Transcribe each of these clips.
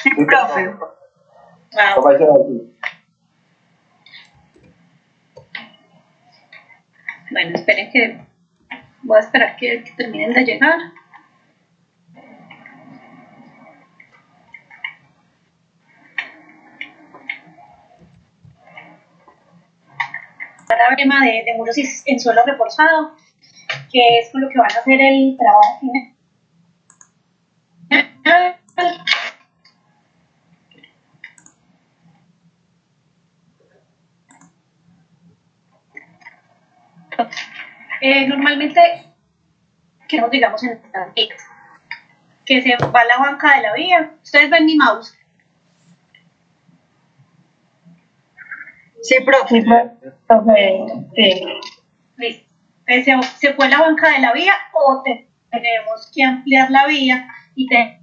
Sí, profe. Bueno, esperen que voy a esperar que terminen de llegar. Para el tema de muros en suelo reforzado, que es con lo que van a hacer el trabajo final. Normalmente, que nos digamos en esta vía, que se va a la banca de la vía. Ustedes ven mi mouse. Sí, profe. Listo. Se fue la banca de la vía o tenemos que ampliar la vía y tener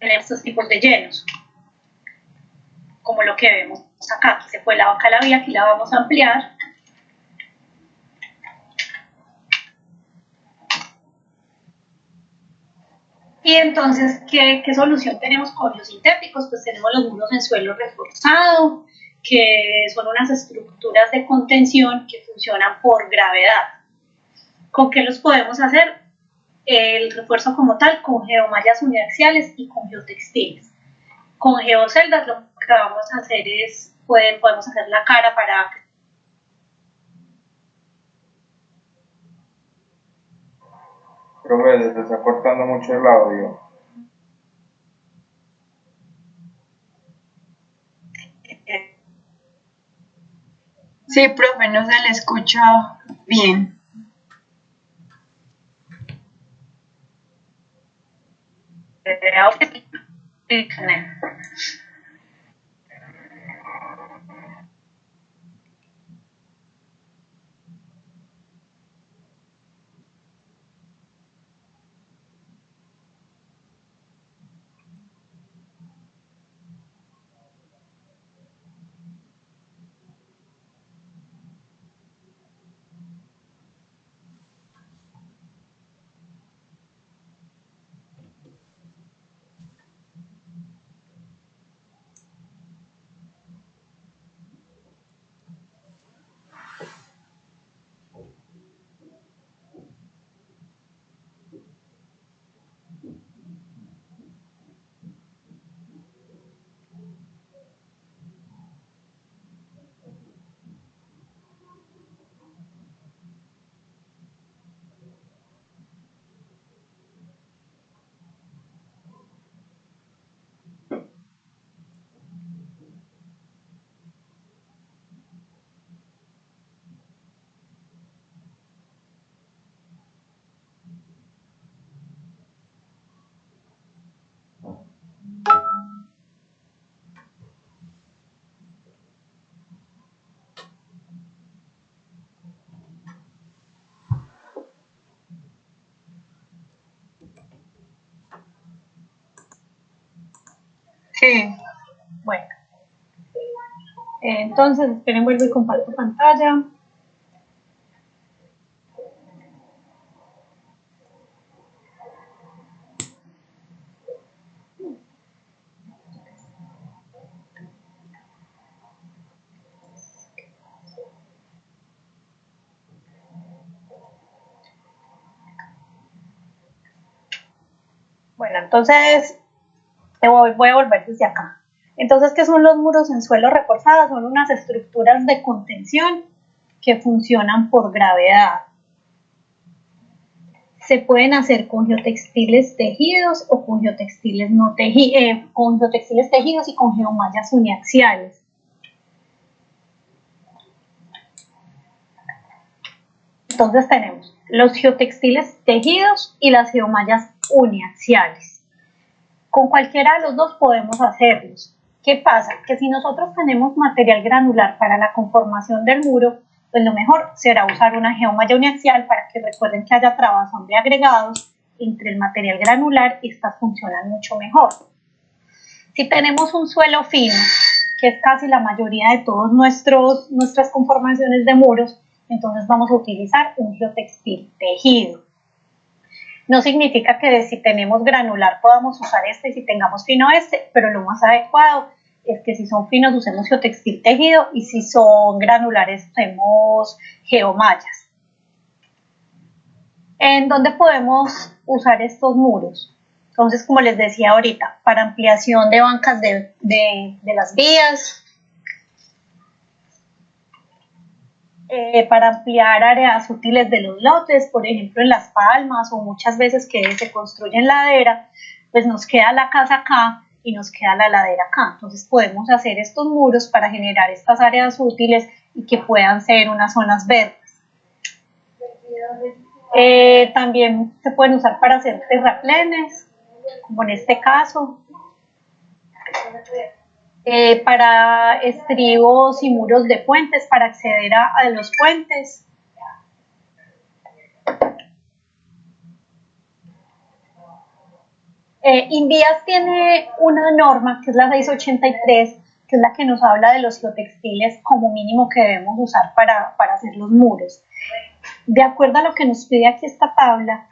estos tipos de llenos, como lo que vemos acá. Aquí se fue la banca de la vía, aquí la vamos a ampliar. Y entonces, ¿qué solución tenemos con los sintéticos? Pues tenemos los muros en suelo reforzado, que son unas estructuras de contención que funcionan por gravedad. ¿Con qué los podemos hacer? El refuerzo como tal, con geomallas uniaxiales y con geotextiles. Con geoceldas lo que vamos a hacer es, podemos hacer la cara para... Profe, se está cortando mucho el audio. Sí, profe, no se le escucha bien. Sí. Bueno. Entonces, esperen, vuelvo y comparto pantalla. Bueno, entonces voy a volver desde acá. Entonces, ¿qué son los muros en suelo reforzados? Son unas estructuras de contención que funcionan por gravedad. Se pueden hacer con geotextiles tejidos o con geotextiles no tejidos, con geotextiles tejidos y con geomallas uniaxiales. Entonces tenemos los geotextiles tejidos y las geomallas uniaxiales. Con cualquiera de los dos podemos hacerlos. ¿Qué pasa? Que si nosotros tenemos material granular para la conformación del muro, pues lo mejor será usar una geomalla uniaxial para que recuerden que haya trabazón de agregados entre el material granular y estas funcionan mucho mejor. Si tenemos un suelo fino, que es casi la mayoría de todas nuestras conformaciones de muros, entonces vamos a utilizar un geotextil tejido. No significa que si tenemos granular podamos usar este y si tengamos fino este, pero lo más adecuado es que si son finos usemos geotextil tejido y si son granulares usemos geomallas. ¿En dónde podemos usar estos muros? Entonces, como les decía ahorita, para ampliación de bancas de las vías, para ampliar áreas útiles de los lotes, por ejemplo en Las Palmas o muchas veces que se construye en ladera, pues nos queda la casa acá y nos queda la ladera acá. Entonces podemos hacer estos muros para generar estas áreas útiles y que puedan ser unas zonas verdes. También se pueden usar para hacer terraplenes, como en este caso. Para estribos y muros de puentes, para acceder a los puentes. Invías tiene una norma, que es la 683, que es la que nos habla de los geotextiles como mínimo que debemos usar para hacer los muros. De acuerdo a lo que nos pide aquí esta tabla,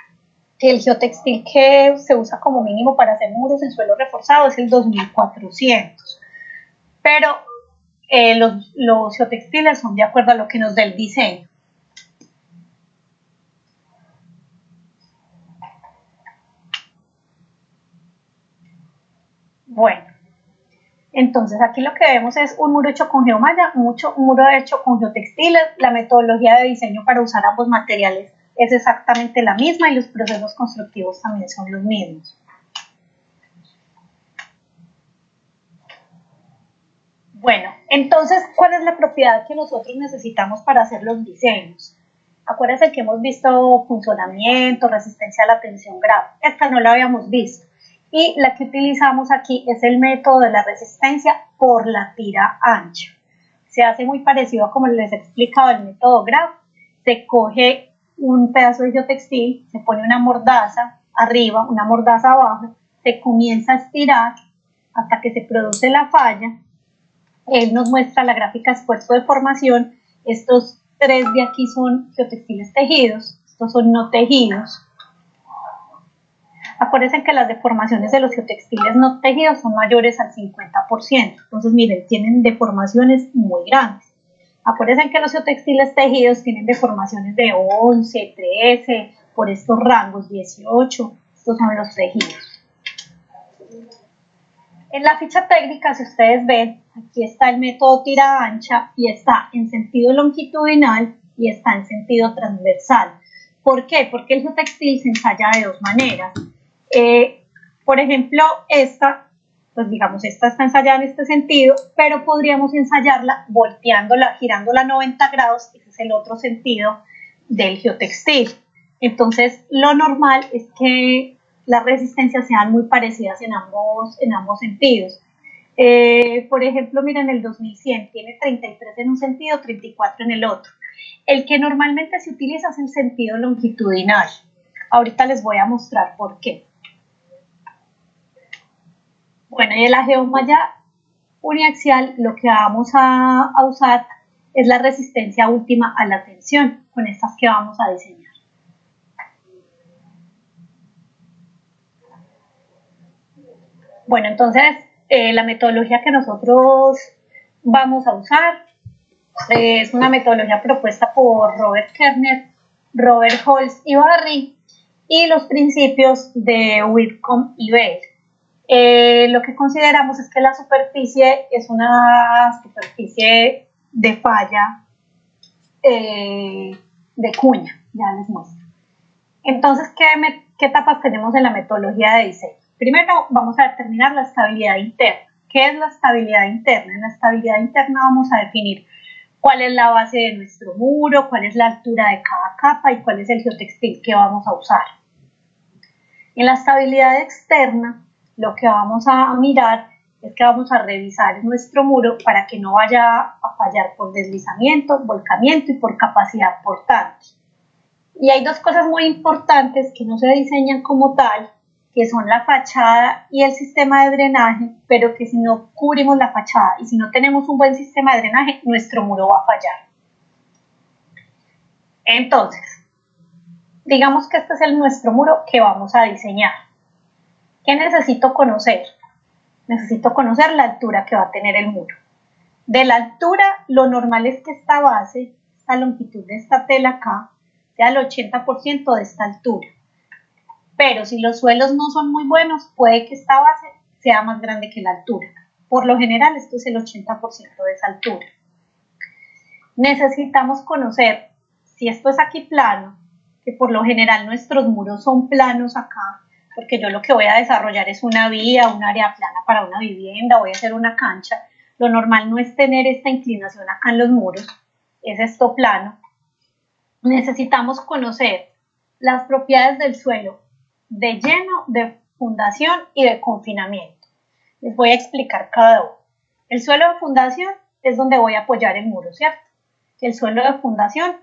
el geotextil que se usa como mínimo para hacer muros en suelo reforzado es el 2400. Pero los geotextiles son de acuerdo a lo que nos dé el diseño. Bueno, entonces aquí lo que vemos es un muro hecho con geomalla, un muro hecho con geotextiles. La metodología de diseño para usar ambos materiales es exactamente la misma y los procesos constructivos también son los mismos. Bueno, entonces, ¿cuál es la propiedad que nosotros necesitamos para hacer los diseños? Acuérdense que hemos visto funcionamiento, resistencia a la tensión grave. Esta no la habíamos visto. Y la que utilizamos aquí es el método de la resistencia por la tira ancha. Se hace muy parecido a como les he explicado el método Graf. Se coge un pedazo de geotextil, se pone una mordaza arriba, una mordaza abajo, se comienza a estirar hasta que se produce la falla. Él nos muestra la gráfica esfuerzo-deformación. Estos tres de aquí son geotextiles tejidos, estos son no tejidos. Acuérdense que las deformaciones de los geotextiles no tejidos son mayores al 50%. Entonces, miren, tienen deformaciones muy grandes. Acuérdense que los geotextiles tejidos tienen deformaciones de 11, 13, por estos rangos, 18. Estos son los tejidos. En la ficha técnica, si ustedes ven, aquí está el método tira ancha y está en sentido longitudinal y está en sentido transversal. ¿Por qué? Porque el geotextil se ensaya de dos maneras. Por ejemplo, esta, pues digamos, esta está ensayada en este sentido, pero podríamos ensayarla volteándola, girándola 90 grados, ese es el otro sentido del geotextil. Entonces, lo normal es que las resistencias sean muy parecidas en ambos sentidos. Por ejemplo, miren, el 2100 tiene 33 en un sentido, 34 en el otro. El que normalmente se utiliza es el sentido longitudinal. Ahorita les voy a mostrar por qué. Bueno, y en la geomalla uniaxial lo que vamos a usar es la resistencia última a la tensión, con estas que vamos a diseñar. Bueno, entonces la metodología que nosotros vamos a usar es una metodología propuesta por Robert Kerner, Robert Holz y Barry, y los principios de Whitcomb y Bell. Lo que consideramos es que la superficie es una superficie de falla de cuña, ya les muestro. Entonces, ¿qué etapas tenemos en la metodología de diseño? Primero vamos a determinar la estabilidad interna. ¿Qué es la estabilidad interna? En la estabilidad interna vamos a definir cuál es la base de nuestro muro, cuál es la altura de cada capa y cuál es el geotextil que vamos a usar. En la estabilidad externa, lo que vamos a mirar es que vamos a revisar nuestro muro para que no vaya a fallar por deslizamiento, volcamiento y por capacidad portante. Y hay dos cosas muy importantes que no se diseñan como tal, que son la fachada y el sistema de drenaje, pero que si no cubrimos la fachada y si no tenemos un buen sistema de drenaje, nuestro muro va a fallar. Entonces, Digamos que este es nuestro muro que vamos a diseñar. ¿Qué necesito conocer? Necesito conocer la altura que va a tener el muro. De la altura, lo normal es que esta base, esta longitud de esta tela acá, sea el 80% de esta altura. Pero si los suelos no son muy buenos, puede que esta base sea más grande que la altura. Por lo general, esto es el 80% de esa altura. Necesitamos conocer si esto es aquí plano, que por lo general nuestros muros son planos acá, porque yo lo que voy a desarrollar es una vía, un área plana para una vivienda, voy a hacer una cancha. Lo normal no es tener esta inclinación acá en los muros, es esto plano. Necesitamos conocer las propiedades del suelo de lleno, de fundación y de confinamiento. Les voy a explicar cada uno. El suelo de fundación es donde voy a apoyar el muro, ¿cierto? El suelo de fundación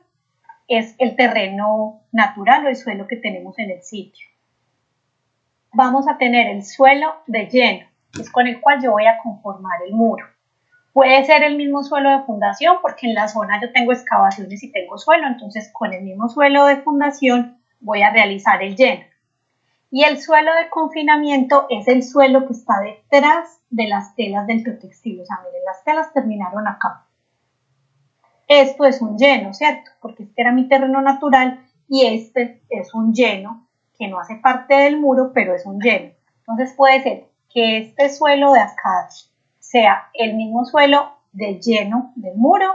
es el terreno natural o el suelo que tenemos en el sitio. Vamos a tener el suelo de lleno, que es con el cual yo voy a conformar el muro. Puede ser el mismo suelo de fundación, porque en la zona yo tengo excavaciones y tengo suelo, entonces con el mismo suelo de fundación voy a realizar el lleno. Y el suelo de confinamiento es el suelo que está detrás de las telas del geotextil. O sea, miren, las telas terminaron acá. Esto es un lleno, ¿cierto? Porque este era mi terreno natural y este es un lleno que no hace parte del muro, pero es un lleno. Entonces puede ser que este suelo de acá sea el mismo suelo del lleno del muro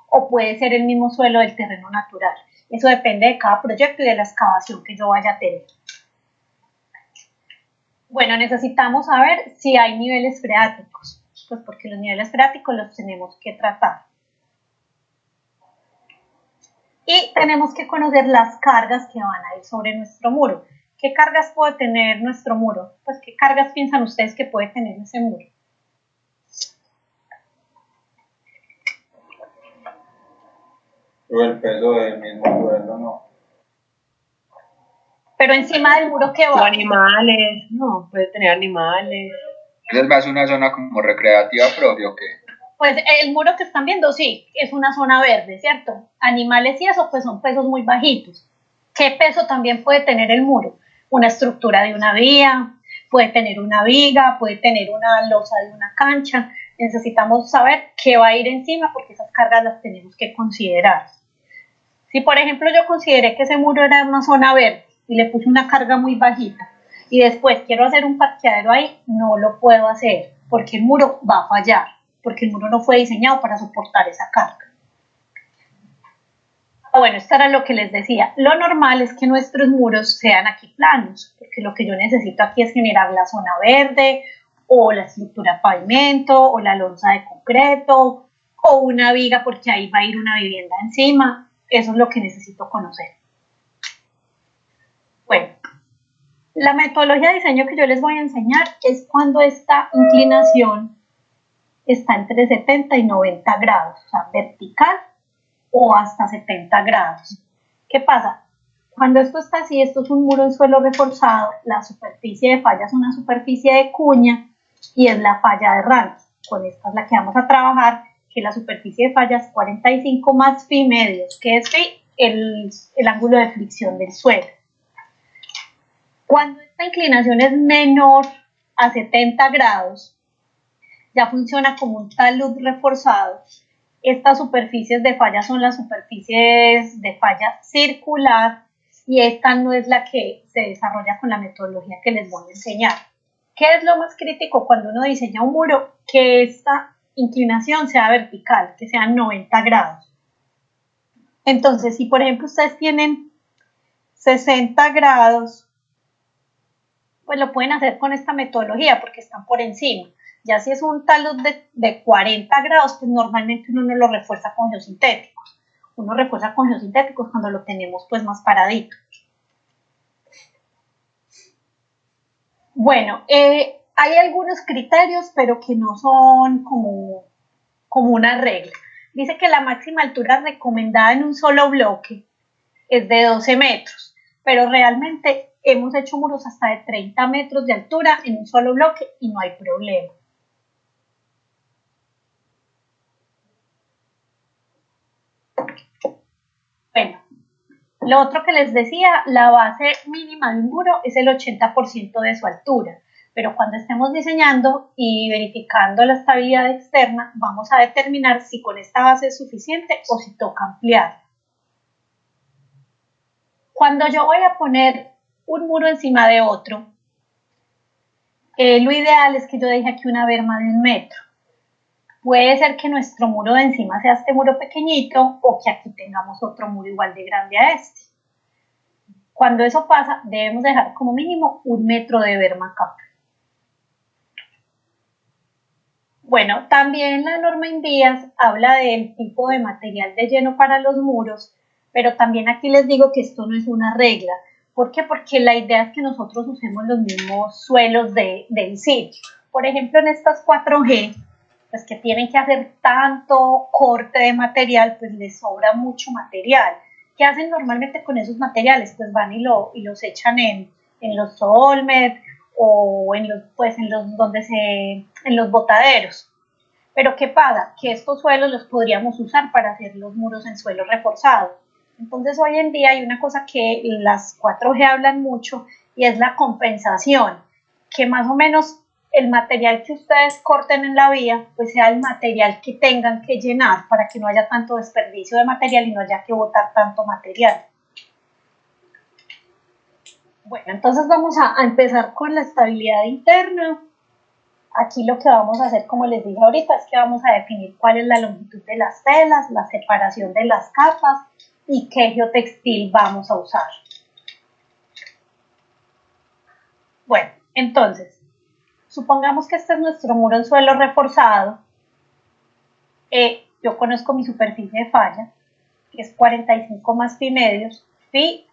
o puede ser el mismo suelo del terreno natural. Eso depende de cada proyecto y de la excavación que yo vaya a tener. Bueno, necesitamos saber si hay niveles freáticos, pues porque los niveles freáticos los tenemos que tratar. Y tenemos que conocer las cargas que van a ir sobre nuestro muro. ¿Qué cargas puede tener nuestro muro? Pues, ¿qué cargas piensan ustedes que puede tener ese muro? El peso del mismo suelo, ¿no? Pero encima del muro, ¿qué O va? animales, no, puede tener animales. ¿Es más una zona como recreativa propia o qué? Pues el muro que están viendo, sí, es una zona verde, ¿cierto? Animales y eso, pues son pesos muy bajitos. ¿Qué peso también puede tener el muro? Una estructura de una vía, puede tener una viga, puede tener una losa de una cancha. Necesitamos saber qué va a ir encima porque esas cargas las tenemos que considerar. Si, por ejemplo, yo consideré que ese muro era una zona verde y le puse una carga muy bajita y después quiero hacer un parqueadero ahí, no lo puedo hacer porque el muro va a fallar, porque el muro no fue diseñado para soportar esa carga. Bueno, esto era lo que les decía. Lo normal es que nuestros muros sean aquí planos, porque lo que yo necesito aquí es generar la zona verde o la estructura de pavimento o la losa de concreto o una viga porque ahí va a ir una vivienda encima. Eso es lo que necesito conocer. Bueno, la metodología de diseño que yo les voy a enseñar es cuando esta inclinación está entre 70 y 90 grados, o sea, vertical o hasta 70 grados. ¿Qué pasa? Cuando esto está así, esto es un muro en suelo reforzado, la superficie de falla es una superficie de cuña y es la falla de Randall. Con esta es la que vamos a trabajar, que la superficie de falla es 45 más phi medios, que es phi el ángulo de fricción del suelo. Cuando esta inclinación es menor a 70 grados, ya funciona como un talud reforzado. Estas superficies de falla son las superficies de falla circular y esta no es la que se desarrolla con la metodología que les voy a enseñar. ¿Qué es lo más crítico cuando uno diseña un muro? Que esta inclinación sea vertical, que sean 90 grados. Entonces, si por ejemplo ustedes tienen 60 grados, pues lo pueden hacer con esta metodología porque están por encima. Ya si es un talud de 40 grados, pues normalmente uno no lo refuerza con geosintéticos. Uno refuerza con geosintéticos cuando lo tenemos pues más paradito. Bueno, hay algunos criterios, pero que no son como una regla. Dice que la máxima altura recomendada en un solo bloque es de 12 metros, pero realmente hemos hecho muros hasta de 30 metros de altura en un solo bloque y no hay problema. Bueno, Lo otro que les decía, la base mínima de un muro es el 80% de su altura, pero cuando estemos diseñando y verificando la estabilidad externa, vamos a determinar si con esta base es suficiente o si toca ampliar. Cuando yo voy a poner un muro encima de otro, lo ideal es que yo deje aquí una berma de 1 metro. Puede ser que nuestro muro de encima sea este muro pequeñito o que aquí tengamos otro muro igual de grande a este. Cuando eso pasa, debemos dejar como mínimo 1 metro de berma acá. Bueno, también la norma INVIAS habla del tipo de material de lleno para los muros, pero también aquí les digo que esto no es una regla. ¿Por qué? Porque la idea es que nosotros usemos los mismos suelos del sitio. Por ejemplo, en estas 4G, pues que tienen que hacer tanto corte de material, pues les sobra mucho material. ¿Qué hacen normalmente con esos materiales? Pues van y los echan en los Solmed o en los botaderos. Pero ¿qué pasa? Que estos suelos los podríamos usar para hacer los muros en suelo reforzado. Entonces hoy en día hay una cosa que las 4G hablan mucho y es la compensación, que más o menos el material que ustedes corten en la vía, pues sea el material que tengan que llenar para que no haya tanto desperdicio de material y no haya que botar tanto material. Bueno, entonces vamos a empezar con la estabilidad interna. Aquí lo que vamos a hacer, como les dije ahorita, es que vamos a definir cuál es la longitud de las telas, la separación de las capas y qué geotextil vamos a usar. Bueno, entonces, supongamos que este es nuestro muro en suelo reforzado. Yo conozco mi superficie de falla, que es 45 más pi medios. Pi,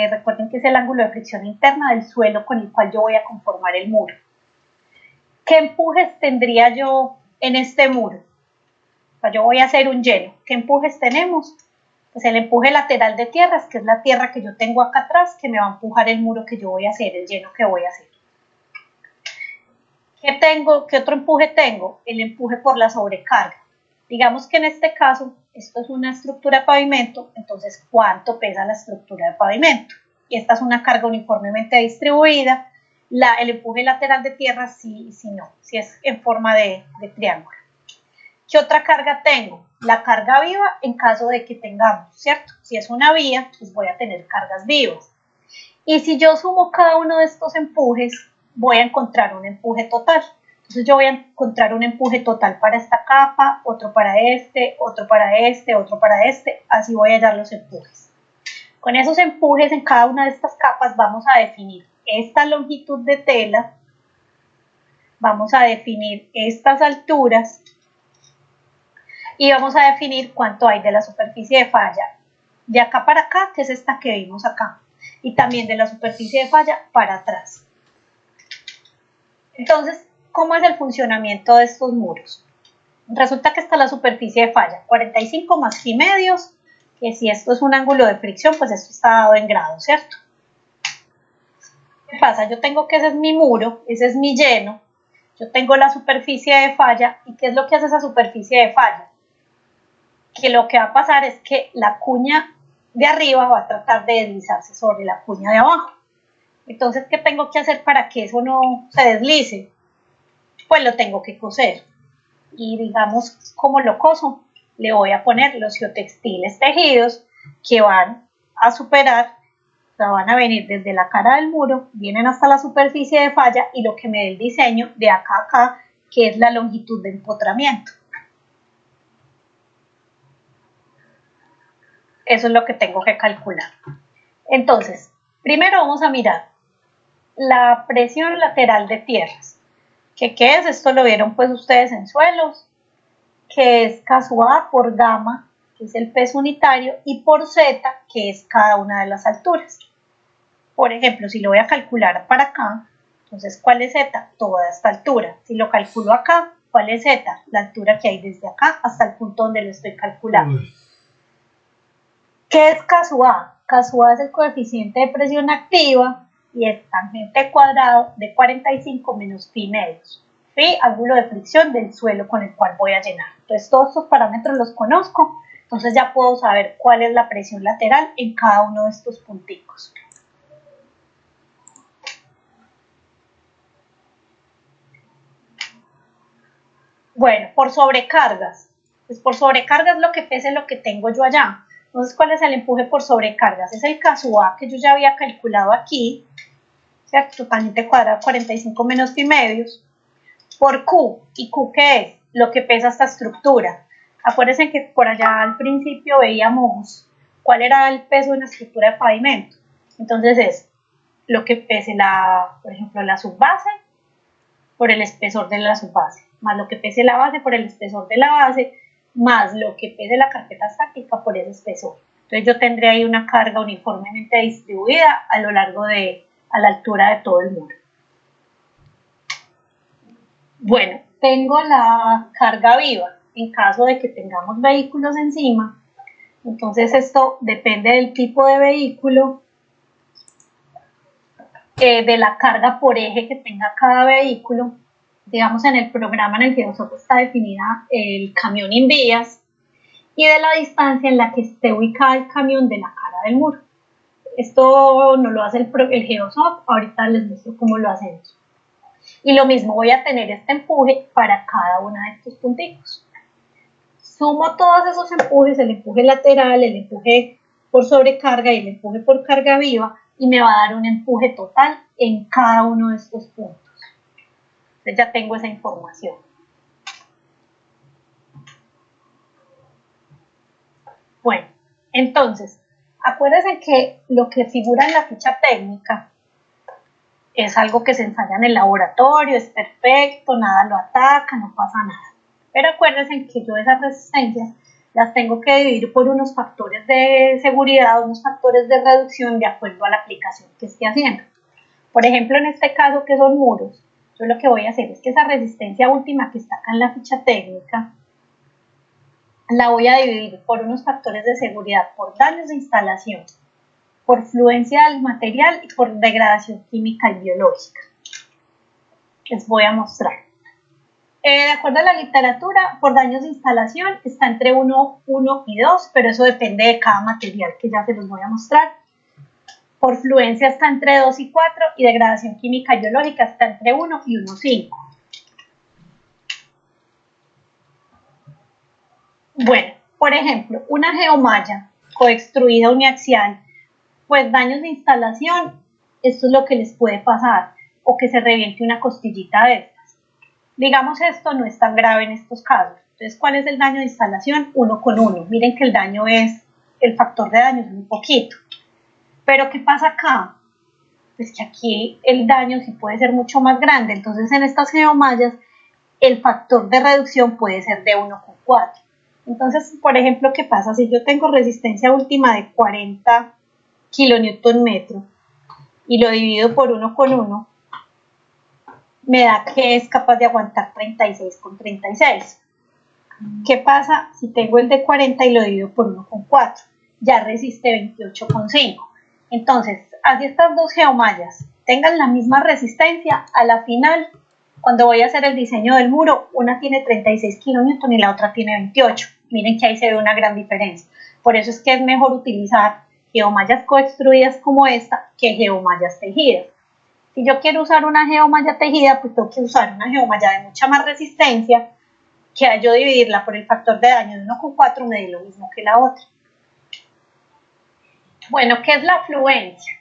recuerden que es el ángulo de fricción interna del suelo con el cual yo voy a conformar el muro. ¿Qué empujes tendría yo en este muro? O sea, yo voy a hacer un lleno. ¿Qué empujes tenemos? Pues el empuje lateral de tierras, que es la tierra que yo tengo acá atrás, que me va a empujar el muro que yo voy a hacer, el lleno que voy a hacer. ¿Qué otro empuje tengo? El empuje por la sobrecarga. Digamos que en este caso, esto es una estructura de pavimento, entonces, ¿cuánto pesa la estructura de pavimento? Y esta es una carga uniformemente distribuida. El empuje lateral de tierra sí no, si es en forma de triángulo. ¿Qué otra carga tengo? La carga viva en caso de que tengamos, ¿cierto? Si es una vía, pues voy a tener cargas vivas. Y si yo sumo cada uno de estos empujes, voy a encontrar un empuje total. Entonces yo voy a encontrar un empuje total para esta capa, otro para este, otro para este, otro para este, así voy a hallar los empujes. Con esos empujes en cada una de estas capas vamos a definir esta longitud de tela, vamos a definir estas alturas y vamos a definir cuánto hay de la superficie de falla de acá para acá, que es esta que vimos acá, y también de la superficie de falla para atrás. Entonces, ¿cómo es el funcionamiento de estos muros? Resulta que está la superficie de falla, 45 más pi medios, que si esto es un ángulo de fricción, pues esto está dado en grados, ¿cierto? ¿Qué pasa? Yo tengo que ese es mi muro, ese es mi lleno, yo tengo la superficie de falla, ¿y qué es lo que hace esa superficie de falla? Que lo que va a pasar es que la cuña de arriba va a tratar de deslizarse sobre la cuña de abajo. Entonces, ¿qué tengo que hacer para que eso no se deslice? Pues lo tengo que coser. Y digamos, como lo coso, le voy a poner los geotextiles tejidos que van a superar, o sea, van a venir desde la cara del muro, vienen hasta la superficie de falla y lo que me dé el diseño de acá a acá, que es la longitud de empotramiento. Eso es lo que tengo que calcular. Entonces, primero vamos a mirar la presión lateral de tierras. ¿Qué es? Esto lo vieron pues ustedes en suelos, que es K sub A por gamma, que es el peso unitario, y por Z, que es cada una de las alturas. Por ejemplo, si lo voy a calcular para acá, entonces, ¿cuál es Z? Toda esta altura. Si lo calculo acá, ¿cuál es Z? La altura que hay desde acá hasta el punto donde lo estoy calculando. ¿Qué es K sub A? K sub A es el coeficiente de presión activa y es tangente cuadrado de 45 menos pi medios. Pi, ángulo de fricción del suelo con el cual voy a llenar. Entonces, todos estos parámetros los conozco, Entonces ya puedo saber cuál es la presión lateral en cada uno de estos punticos. Bueno, por sobrecargas. Pues por sobrecargas lo que pese lo que tengo yo allá. Entonces, ¿cuál es el empuje por sobrecargas? Es el caso A que yo ya había calculado aquí, ¿cierto? Tangente cuadrada 45 menos pi medios, por Q. ¿Y Q qué es? Lo que pesa esta estructura. Acuérdense que por allá al principio veíamos cuál era el peso de una estructura de pavimento. Entonces es lo que pese por ejemplo, la subbase por el espesor de la subbase, más lo que pese la base por el espesor de la base, más lo que pese la carpeta estática por ese espesor. Entonces yo tendré ahí una carga uniformemente distribuida a lo largo a la altura de todo el muro. Bueno, tengo la carga viva en caso de que tengamos vehículos encima. Entonces esto depende del tipo de vehículo, de la carga por eje que tenga cada vehículo. Digamos, en el programa, en el GeoSoft está definida el camión en vías y de la distancia en la que esté ubicada el camión de la cara del muro. Esto no lo hace el GeoSoft, ahorita les muestro cómo lo hacemos. Y lo mismo, voy a tener este empuje para cada uno de estos punticos. Sumo todos esos empujes, el empuje lateral, el empuje por sobrecarga y el empuje por carga viva, y me va a dar un empuje total en cada uno de estos puntos. Entonces ya tengo esa información. Bueno, entonces, acuérdense que lo que figura en la ficha técnica es algo que se ensaya en el laboratorio, es perfecto, nada lo ataca, no pasa nada. Pero acuérdense que yo esas resistencias las tengo que dividir por unos factores de seguridad, unos factores de reducción de acuerdo a la aplicación que esté haciendo. Por ejemplo, en este caso que son muros, yo lo que voy a hacer es que esa resistencia última que está acá en la ficha técnica, la voy a dividir por unos factores de seguridad, por daños de instalación, por fluencia del material y por degradación química y biológica. Les voy a mostrar. De acuerdo a la literatura, por daños de instalación está entre 1 y 2, pero eso depende de cada material que ya se los voy a mostrar. Por fluencia está entre 2 y 4 y degradación química y biológica está entre 1 y 1,5. Bueno, por ejemplo, una geomalla coextruida uniaxial, pues daños de instalación, esto es lo que les puede pasar, o que se reviente una costillita de estas. Digamos, esto no es tan grave en estos casos. Entonces, ¿cuál es el daño de instalación? 1 con 1. Miren que el factor de daño es muy poquito. Pero ¿qué pasa acá? Pues que aquí el daño sí puede ser mucho más grande. Entonces, en estas geomallas, el factor de reducción puede ser de 1,4. Entonces, por ejemplo, ¿qué pasa? Si yo tengo resistencia última de 40 kN y lo divido por 1,1, me da que es capaz de aguantar 36,36. ¿Qué pasa si tengo el de 40 y lo divido por 1,4? Ya resiste 28,5. Entonces, así estas dos geomallas tengan la misma resistencia, a la final, cuando voy a hacer el diseño del muro, una tiene 36 kN y la otra tiene 28. Miren que ahí se ve una gran diferencia. Por eso es que es mejor utilizar geomallas coextruidas como esta que geomallas tejidas. Si yo quiero usar una geomalla tejida, pues tengo que usar una geomalla de mucha más resistencia, que al yo dividirla por el factor de daño de 1,4 me dé lo mismo que la otra. Bueno, ¿qué es la fluencia?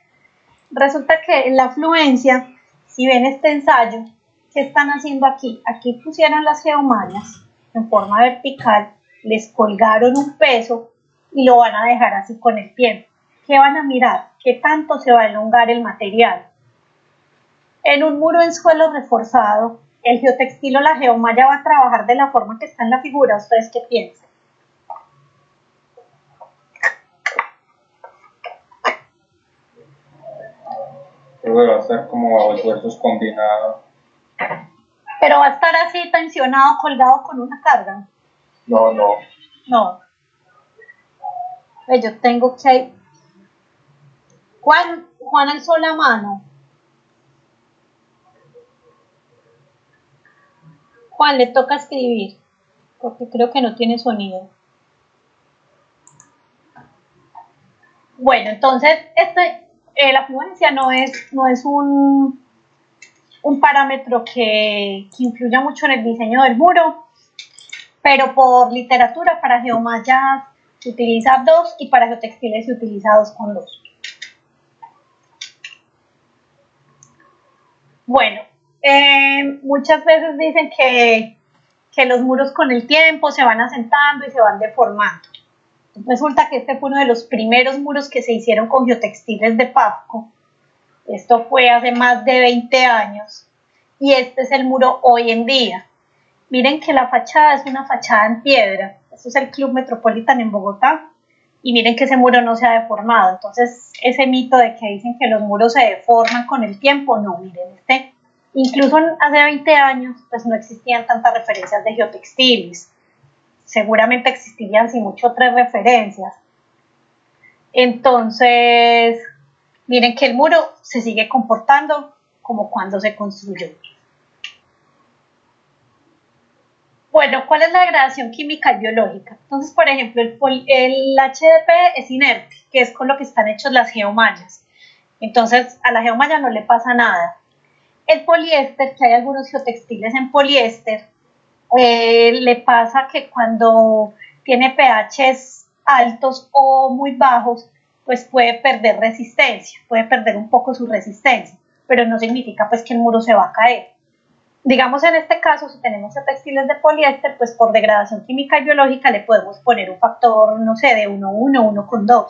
Resulta que la fluencia, si ven este ensayo, ¿qué están haciendo aquí? Aquí pusieron las geomallas en forma vertical, les colgaron un peso y lo van a dejar así con el tiempo. ¿Qué van a mirar? ¿Qué tanto se va a elongar el material? En un muro en suelo reforzado, el geotextil o la geomalla va a trabajar de la forma que está en la figura. ¿Ustedes qué piensan? Creo que va a ser como bajo esfuerzos combinados. Pero va a estar así tensionado, colgado con una carga. No. No. Yo tengo que... Juan alzó la mano. Juan, le toca escribir, porque creo que no tiene sonido. Bueno, entonces la afluencia no es un parámetro que influya mucho en el diseño del muro, pero por literatura para geomallas se utiliza 2 y para geotextiles se utiliza 2,2. Bueno, muchas veces dicen que los muros con el tiempo se van asentando y se van deformando. Resulta que este fue uno de los primeros muros que se hicieron con geotextiles de Pafco. Esto fue hace más de 20 años y este es el muro hoy en día. Miren que la fachada es una fachada en piedra. Esto es el Club Metropolitan en Bogotá y miren que ese muro no se ha deformado. Entonces ese mito de que dicen que los muros se deforman con el tiempo, no, miren incluso hace 20 años pues no existían tantas referencias de geotextiles. Seguramente existirían sin mucho 3 referencias. Entonces, miren que el muro se sigue comportando como cuando se construyó. Bueno, ¿cuál es la degradación química y biológica? Entonces, por ejemplo, el HDP es inerte, que es con lo que están hechos las geomallas. Entonces, a la geomalla no le pasa nada. El poliéster, que hay algunos geotextiles en poliéster, le pasa que cuando tiene pHs altos o muy bajos, pues puede perder resistencia, puede perder un poco su resistencia, pero no significa pues que el muro se va a caer. Digamos en este caso, si tenemos textiles de poliéster, pues por degradación química y biológica le podemos poner un factor, no sé, de 1,1, 1,2.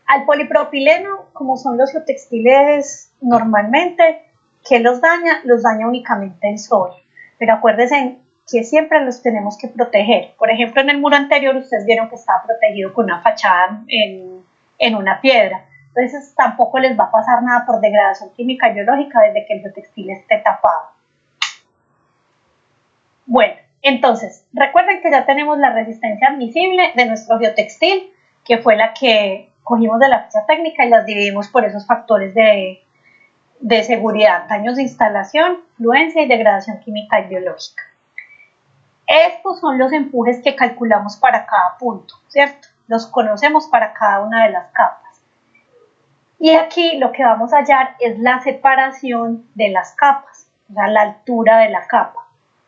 Al polipropileno, como son los geotextiles normalmente, ¿qué los daña? Los daña únicamente el sol. Pero acuérdense que siempre los tenemos que proteger. Por ejemplo, en el muro anterior ustedes vieron que estaba protegido con una fachada en una piedra. Entonces tampoco les va a pasar nada por degradación química y biológica desde que el geotextil esté tapado. Bueno, entonces, recuerden que ya tenemos la resistencia admisible de nuestro geotextil, que fue la que cogimos de la ficha técnica y las dividimos por esos factores de seguridad, daños de instalación, fluencia y degradación química y biológica. Estos son los empujes que calculamos para cada punto, ¿cierto? Los conocemos para cada una de las capas. Y aquí lo que vamos a hallar es la separación de las capas, o sea, la altura de la capa.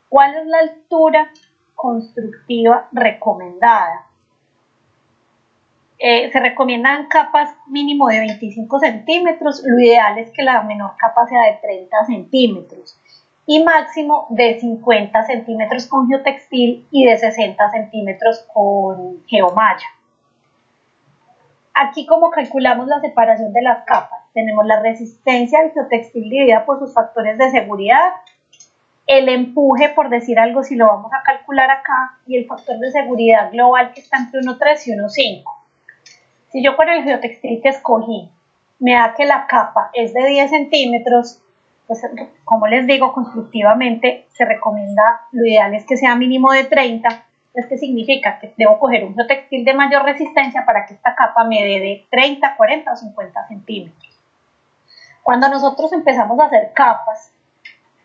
¿Cuál es la altura constructiva recomendada? Se recomiendan capas mínimo de 25 centímetros, lo ideal es que la menor capa sea de 30 centímetros y máximo de 50 centímetros con geotextil y de 60 centímetros con geomalla. Aquí como calculamos la separación de las capas, tenemos la resistencia del geotextil dividida por sus factores de seguridad, el empuje, por decir algo, si lo vamos a calcular acá, y el factor de seguridad global que está entre 1,3 y 1,5. Si yo con el geotextil que escogí me da que la capa es de 10 centímetros, pues como les digo, constructivamente se recomienda, lo ideal es que sea mínimo de 30. ¿Qué significa? Que debo coger un geotextil de mayor resistencia para que esta capa me dé de 30, 40 o 50 centímetros. Cuando nosotros empezamos a hacer capas,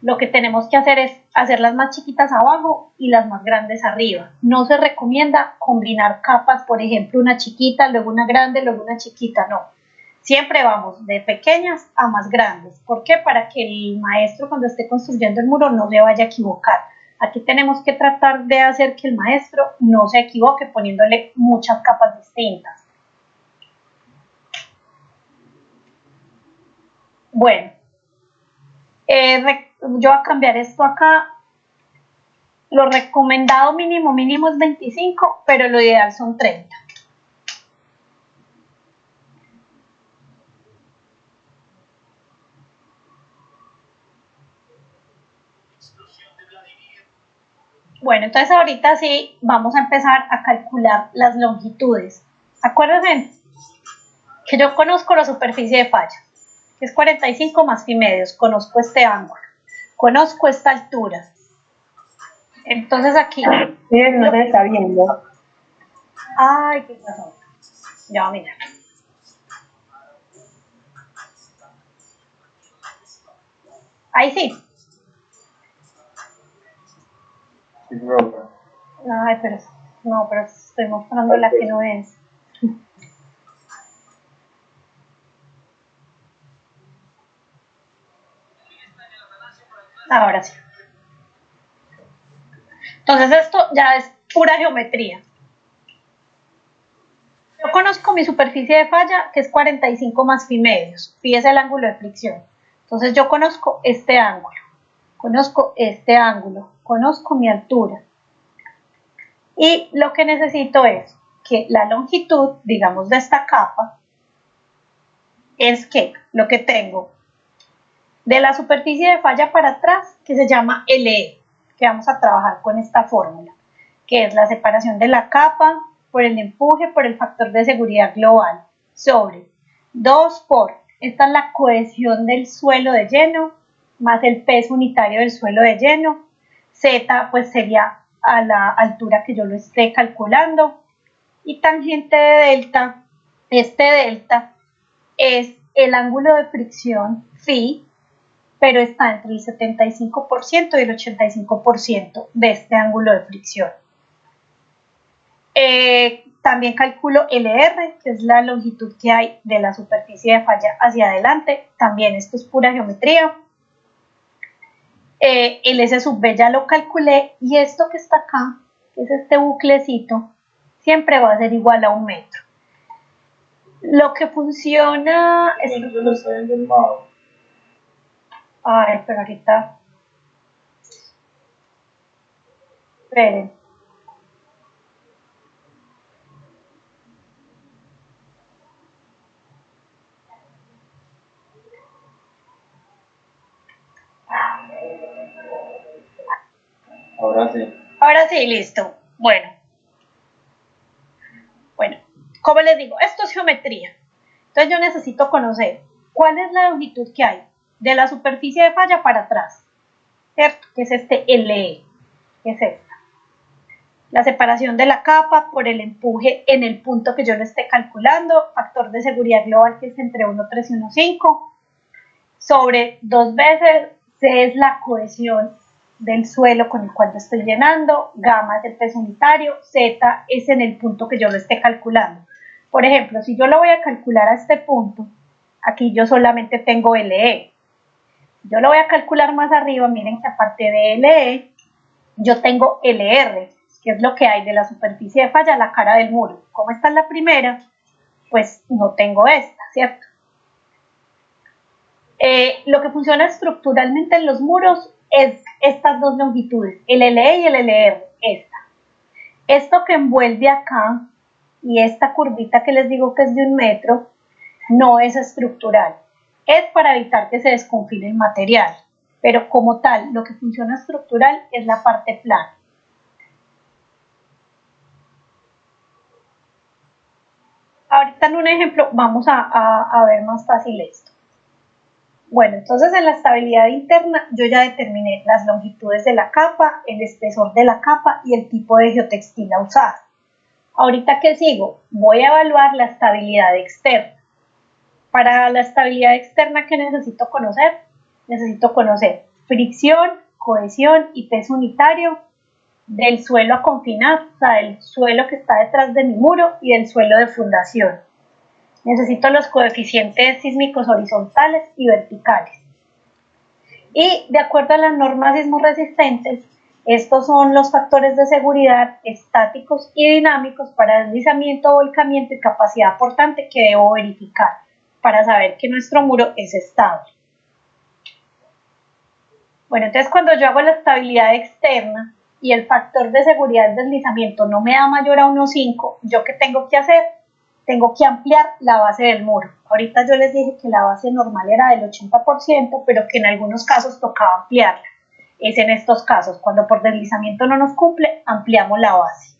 lo que tenemos que hacer es hacerlas más chiquitas abajo y las más grandes arriba. No se recomienda combinar capas, por ejemplo, una chiquita, luego una grande, luego una chiquita, no. Siempre vamos de pequeñas a más grandes. ¿Por qué? Para que el maestro cuando esté construyendo el muro no se vaya a equivocar. Aquí tenemos que tratar de hacer que el maestro no se equivoque poniéndole muchas capas distintas. Bueno, yo voy a cambiar esto acá. Lo recomendado mínimo es 25, pero lo ideal son 30. Bueno, entonces ahorita sí vamos a empezar a calcular las longitudes. Acuérdense que yo conozco la superficie de falla, que es 45 más pi medios, conozco este ángulo, conozco esta altura. Entonces aquí... Miren, no se está viendo. Ay, qué pasó. Ya, mira. Ahí sí. Ay, pero no, pero estoy mostrando la que no es. Ahora sí. Entonces esto ya es pura geometría. Yo conozco mi superficie de falla, que es 45 más phi medios. Phi es el ángulo de fricción. Entonces yo conozco este ángulo, conozco mi altura. Y lo que necesito es que la longitud, digamos, de esta capa, es que lo que tengo de la superficie de falla para atrás, que se llama LE, que vamos a trabajar con esta fórmula, que es la separación de la capa por el empuje por el factor de seguridad global, sobre 2 por, esta es la cohesión del suelo de lleno, más el peso unitario del suelo de lleno, Z pues sería a la altura que yo lo esté calculando, y tangente de delta, este delta es el ángulo de fricción phi, pero está entre el 75% y el 85% de este ángulo de fricción. También calculo LR, que es la longitud que hay de la superficie de falla hacia adelante. También esto es pura geometría. El S sub B ya lo calculé, y esto que está acá, que es este buclecito, siempre va a ser igual a 1 metro. Lo que funciona es... Ay, pero ahorita... Esperen. Ahora sí. Ahora sí, listo. Bueno, como les digo, esto es geometría. Entonces yo necesito conocer cuál es la longitud que hay de la superficie de falla para atrás, ¿cierto? Que es este LE, que es esta. La separación de la capa por el empuje en el punto que yo lo esté calculando, factor de seguridad global que es entre 1,3 y 1,5, sobre 2 veces C es la cohesión del suelo con el cual yo estoy llenando, gamma es el peso unitario, Z es en el punto que yo lo esté calculando. Por ejemplo, si yo lo voy a calcular a este punto, aquí yo solamente tengo LE. Yo lo voy a calcular más arriba, miren que aparte de LE, yo tengo LR, que es lo que hay de la superficie de falla a la cara del muro. Como esta es la primera, pues no tengo esta, ¿cierto? Lo que funciona estructuralmente en los muros es estas dos longitudes, el LE y el LR, esta. Esto que envuelve acá y esta curvita que les digo que es de 1 metro, no es estructural. Es para evitar que se desconfine el material, pero como tal, lo que funciona estructural es la parte plana. Ahorita en un ejemplo vamos a ver más fácil esto. Bueno, entonces en la estabilidad interna yo ya determiné las longitudes de la capa, el espesor de la capa y el tipo de geotextil a usar. Ahorita, ¿qué sigo? Voy a evaluar la estabilidad externa. Para la estabilidad externa, ¿qué necesito conocer? Necesito conocer fricción, cohesión y peso unitario del suelo a confinar, o sea, del suelo que está detrás de mi muro y del suelo de fundación. Necesito los coeficientes sísmicos horizontales y verticales. Y de acuerdo a las normas sismorresistentes, estos son los factores de seguridad estáticos y dinámicos para deslizamiento, volcamiento y capacidad portante que debo verificar para saber que nuestro muro es estable. Bueno, entonces cuando yo hago la estabilidad externa y el factor de seguridad del deslizamiento no me da mayor a 1,5, ¿yo qué tengo que hacer? Tengo que ampliar la base del muro. Ahorita yo les dije que la base normal era del 80%, pero que en algunos casos tocaba ampliarla. Es en estos casos, cuando por deslizamiento no nos cumple, ampliamos la base.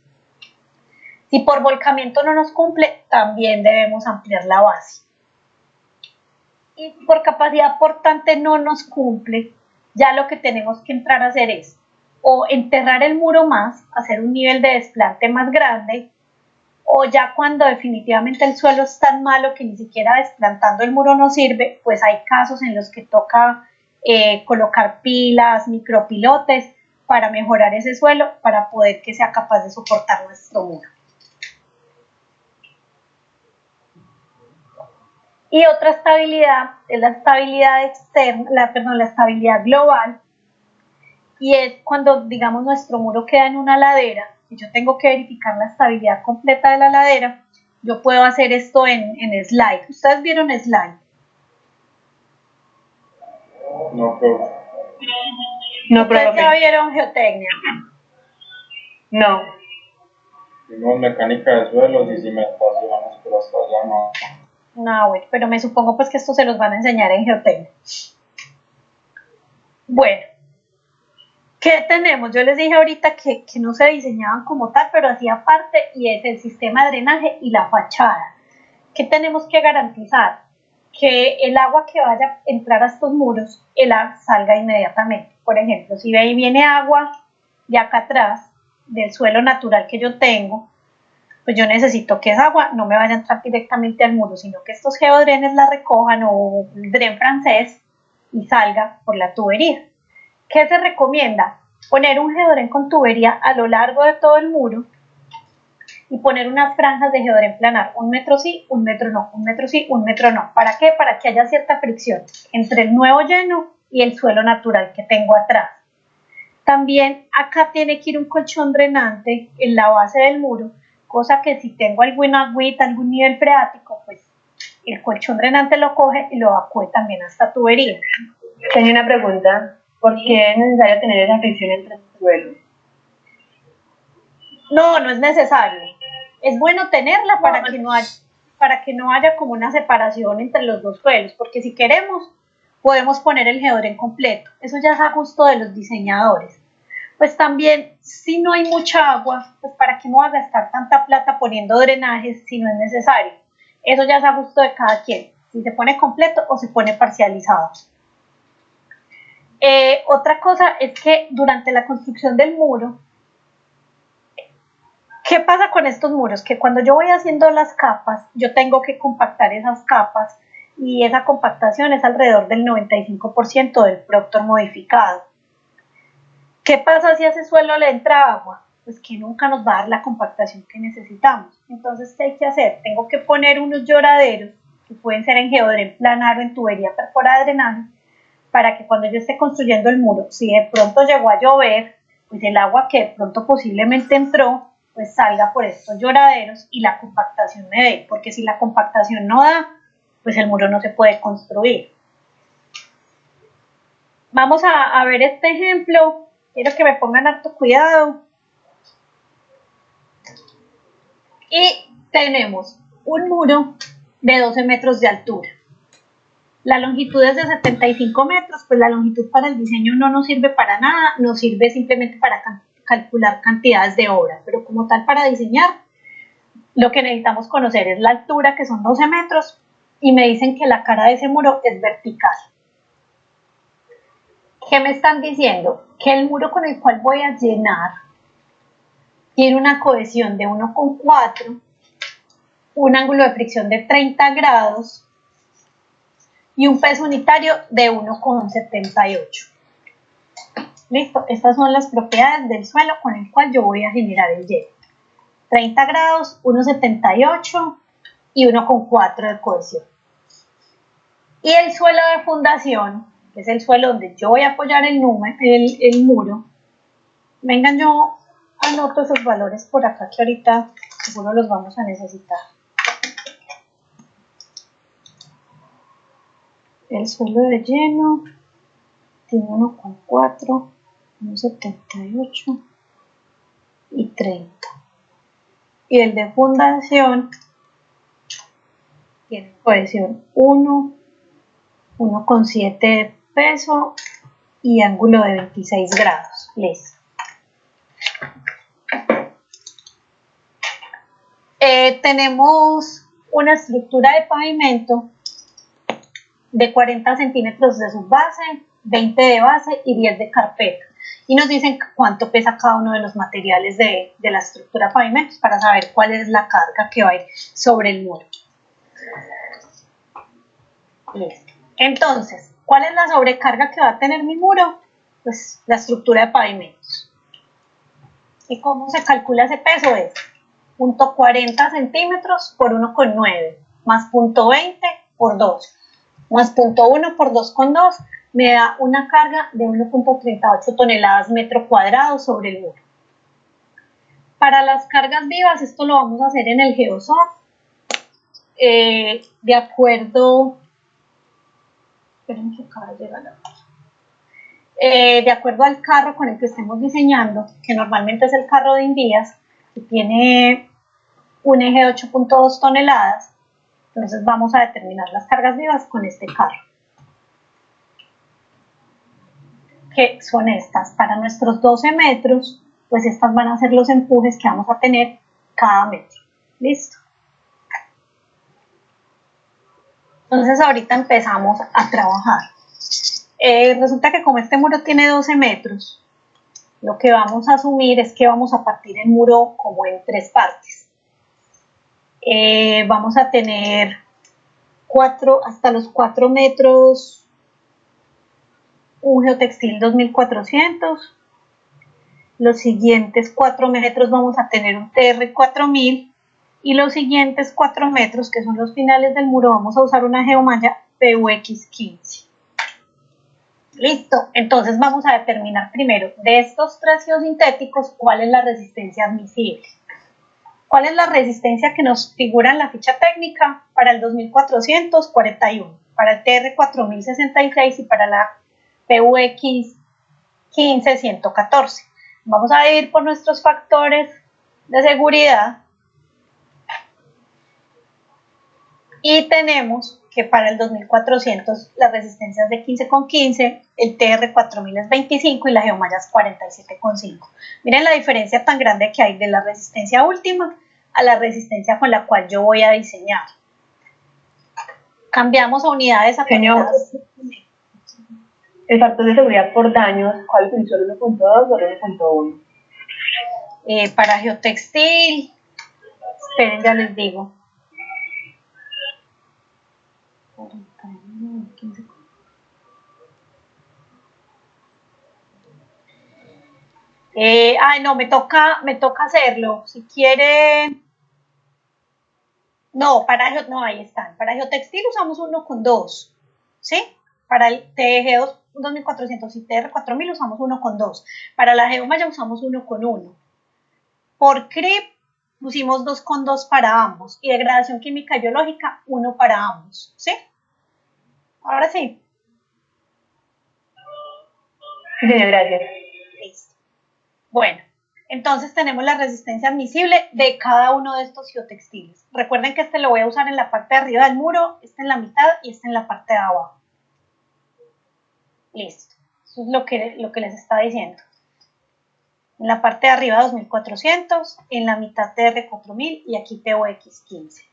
Si por volcamiento no nos cumple, también debemos ampliar la base. Y si por capacidad portante no nos cumple, ya lo que tenemos que entrar a hacer es o enterrar el muro más, hacer un nivel de desplante más grande, o ya cuando definitivamente el suelo es tan malo que ni siquiera desplantando el muro no sirve, pues hay casos en los que toca colocar pilas, micropilotes para mejorar ese suelo, para poder que sea capaz de soportar nuestro muro. Y otra estabilidad es la estabilidad externa, la estabilidad global, y es cuando, digamos, nuestro muro queda en una ladera y yo tengo que verificar la estabilidad completa de la ladera, yo puedo hacer esto en slide. ¿Ustedes vieron slide? No, profe. No, ¿Ustedes ya profe. vieron geotecnia? No. Vimos mecánica de suelos y cimentaciones, pero hasta allá no. No, bueno, pero me supongo pues que esto se los van a enseñar en geotecnia. Bueno, ¿qué tenemos? Yo les dije ahorita que no se diseñaban como tal, pero hacía parte y es el sistema de drenaje y la fachada. ¿Qué tenemos que garantizar? Que el agua que vaya a entrar a estos muros, el agua salga inmediatamente. Por ejemplo, si viene agua de acá atrás, del suelo natural que yo tengo, pues yo necesito que esa agua no me vaya a entrar directamente al muro, sino que estos geodrenes la recojan o el dren francés y salga por la tubería. ¿Qué se recomienda? Poner un geodren con tubería a lo largo de todo el muro y poner unas franjas de geodren planar, 1 metro sí, 1 metro no, 1 metro sí, 1 metro no. ¿Para qué? Para que haya cierta fricción entre el nuevo lleno y el suelo natural que tengo atrás. También acá tiene que ir un colchón drenante en la base del muro, cosa que si tengo alguna agüita, algún nivel freático, pues el colchón drenante lo coge y lo evacúe también hasta tubería. Tenía una pregunta. ¿Por qué es necesario tener esa fricción entre el suelo? No, no es necesario. Es bueno tenerla para que no haya como una separación entre los dos suelos, porque si queremos podemos poner el geodren completo. Eso ya es a gusto de los diseñadores. Pues también, si no hay mucha agua, pues para qué no va a gastar tanta plata poniendo drenajes si no es necesario. Eso ya es a gusto de cada quien, si se pone completo o se pone parcializado. Otra cosa es que durante la construcción del muro, ¿qué pasa con estos muros? Que cuando yo voy haciendo las capas, yo tengo que compactar esas capas y esa compactación es alrededor del 95% del Proctor modificado. ¿Qué pasa si a ese suelo le entra agua? Pues que nunca nos va a dar la compactación que necesitamos. Entonces, ¿qué hay que hacer? Tengo que poner unos lloraderos, que pueden ser en geodren planar o en tubería perforada de drenaje, para que cuando yo esté construyendo el muro, si de pronto llegó a llover, pues el agua que de pronto posiblemente entró, pues salga por estos lloraderos y la compactación me dé, porque si la compactación no da, pues el muro no se puede construir. Vamos a ver este ejemplo, quiero que me pongan harto cuidado. Y tenemos un muro de 12 metros de altura. La longitud es de 75 metros, pues la longitud para el diseño no nos sirve para nada, nos sirve simplemente para calcular cantidades de obra, pero como tal para diseñar, lo que necesitamos conocer es la altura, que son 12 metros, y me dicen que la cara de ese muro es vertical. ¿Qué me están diciendo? Que el muro con el cual voy a llenar tiene una cohesión de 1,4, un ángulo de fricción de 30 grados, y un peso unitario de 1,78. Listo, estas son las propiedades del suelo con el cual yo voy a generar el hielo. 30 grados, 1,78 y 1,4 de cohesión. Y el suelo de fundación, que es el suelo donde yo voy a apoyar el muro, vengan, yo anoto esos valores por acá que ahorita seguro los vamos a necesitar. El suelo de lleno tiene 1,4, 1,78 y 30. Y el de fundación tiene cohesión 1, 1,7 de peso y ángulo de 26 grados. Listo. Tenemos una estructura de pavimento de 40 centímetros de subbase, 20 de base y 10 de carpeta. Y nos dicen cuánto pesa cada uno de los materiales de la estructura de pavimentos para saber cuál es la carga que va a ir sobre el muro. Listo. Entonces, ¿cuál es la sobrecarga que va a tener mi muro? Pues la estructura de pavimentos. ¿Y cómo se calcula ese peso? Es 0,40 centímetros por 1,9 más 0,20 por 2 más 0,1 por 2,2 me da una carga de 1.38 toneladas metro cuadrado sobre el muro. Para las cargas vivas, esto lo vamos a hacer en el Geosoft, de acuerdo, esperen que acaba de llegar de acuerdo al carro con el que estemos diseñando, que normalmente es el carro de Invías, que tiene un eje de 8.2 toneladas, entonces vamos a determinar las cargas vivas con este carro, que son estas. Para nuestros 12 metros, pues estas van a ser los empujes que vamos a tener cada metro. ¿Listo? Entonces ahorita empezamos a trabajar. Resulta que como este muro tiene 12 metros, lo que vamos a asumir es que vamos a partir el muro como en 3 partes. Vamos a tener hasta los 4 metros un geotextil 2400. Los siguientes 4 metros vamos a tener un TR 4000 y los siguientes 4 metros, que son los finales del muro, vamos a usar una geomalla PUX 15. Listo, entonces vamos a determinar primero de estos 3 geosintéticos cuál es la resistencia admisible. ¿Cuál es la resistencia que nos figura en la ficha técnica? Para el 2441, para el TR 4066 y para la PUX 15 114. Vamos a dividir por nuestros factores de seguridad y tenemos que para el 2400 la resistencia es de 15,15, el TR 4000 es 25 y la geomalla es 47,5. Miren la diferencia tan grande que hay de la resistencia última a la resistencia con la cual yo voy a diseñar. Cambiamos a unidades apenas. El factor de seguridad por daños, ¿cuál utilizó, el 1.2 o el 1.1? Para geotextil, esperen, ya les digo. No, me toca hacerlo. Si quieren. No, no, ahí están. Para geotextil usamos 1,2. ¿Sí? Para el TG 2400 y TR 4000 usamos 1,2. Para la geomalla usamos 1,1. Por CRIP pusimos 2,2 para ambos. Y degradación química y biológica, 1 para ambos. ¿Sí? Ahora sí. Sí, gracias. Listo. Bueno, entonces tenemos la resistencia admisible de cada uno de estos geotextiles. Recuerden que este lo voy a usar en la parte de arriba del muro, este en la mitad y este en la parte de abajo. Listo. Eso es lo que les estaba diciendo. En la parte de arriba 2400, en la mitad TR 4000 y aquí POX 15.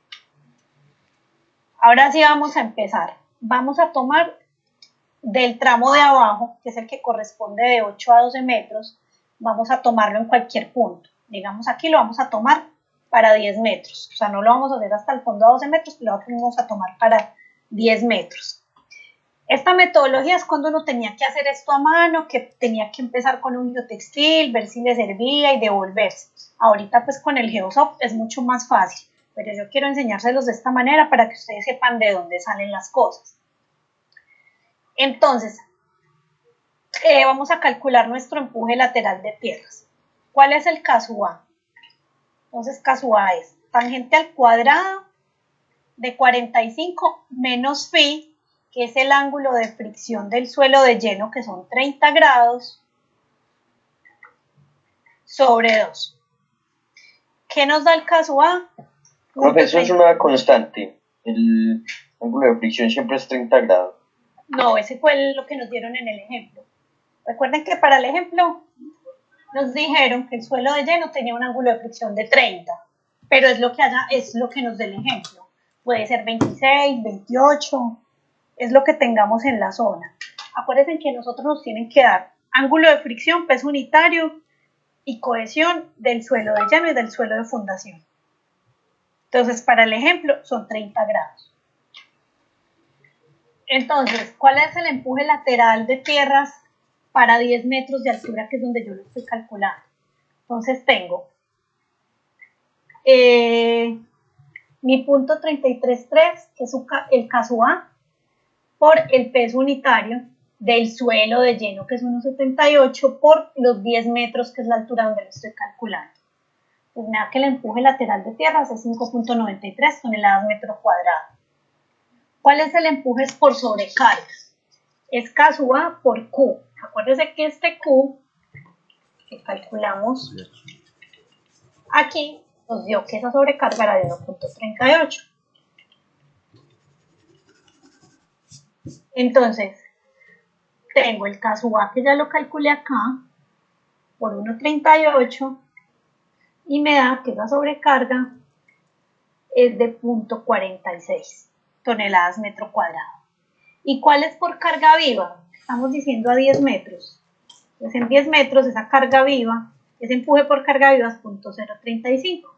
Ahora sí vamos a empezar. Vamos a tomar del tramo de abajo, que es el que corresponde de 8 a 12 metros, vamos a tomarlo en cualquier punto. Digamos aquí lo vamos a tomar para 10 metros. O sea, no lo vamos a hacer hasta el fondo a 12 metros, pero lo vamos a tomar para 10 metros. Esta metodología es cuando uno tenía que hacer esto a mano, que tenía que empezar con un geotextil, ver si le servía y devolverse. Ahorita pues con el Geosoft es mucho más fácil, pero yo quiero enseñárselos de esta manera para que ustedes sepan de dónde salen las cosas. Entonces, vamos a calcular nuestro empuje lateral de tierras. ¿Cuál es el caso A? Entonces, caso A es tangente al cuadrado de 45 menos phi, que es el ángulo de fricción del suelo de lleno, que son 30 grados, sobre 2. ¿Qué nos da el caso A? Profesor, es una constante. El ángulo de fricción siempre es 30 grados. No, ese fue lo que nos dieron en el ejemplo. Recuerden que para el ejemplo nos dijeron que el suelo de lleno tenía un ángulo de fricción de 30, pero es lo que nos da el ejemplo. Puede ser 26, 28, es lo que tengamos en la zona. Acuérdense que nosotros nos tienen que dar ángulo de fricción, peso unitario y cohesión del suelo de lleno y del suelo de fundación. Entonces, para el ejemplo son 30 grados. Entonces, ¿cuál es el empuje lateral de tierras para 10 metros de altura, que es donde yo lo estoy calculando? Entonces tengo mi punto 33.3, que es el caso A, por el peso unitario, del suelo de lleno, que es 1,78, por los 10 metros, que es la altura donde lo estoy calculando. Pues me da que el empuje lateral de tierra es 5,93 toneladas metro cuadrado. ¿Cuál es el empuje por sobrecarga? Es K sub A por Q. Acuérdense que este Q que calculamos aquí nos dio que esa sobrecarga era de 1,38. Entonces, tengo el K sub A, que ya lo calculé acá, por 1,38, y me da que esa sobrecarga es de 0,46 toneladas metro cuadrado. ¿Y cuál es por carga viva? Estamos diciendo a 10 metros. Entonces, en 10 metros esa carga viva, ese empuje por carga viva es 0,035.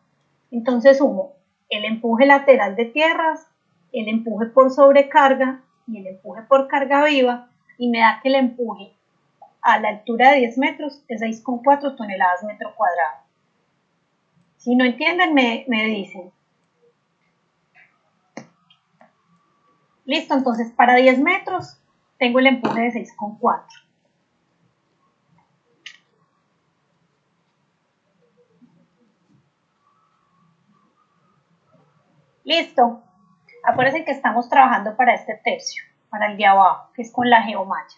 Entonces sumo el empuje lateral de tierras, el empuje por sobrecarga y el empuje por carga viva, y me da que el empuje a la altura de 10 metros es 6,4 toneladas metro cuadrado. Si no entienden, me dicen. Listo, entonces para 10 metros tengo el empuje de 6,4. Listo. Acuérdense que estamos trabajando para este tercio, para el de abajo, que es con la geomalla,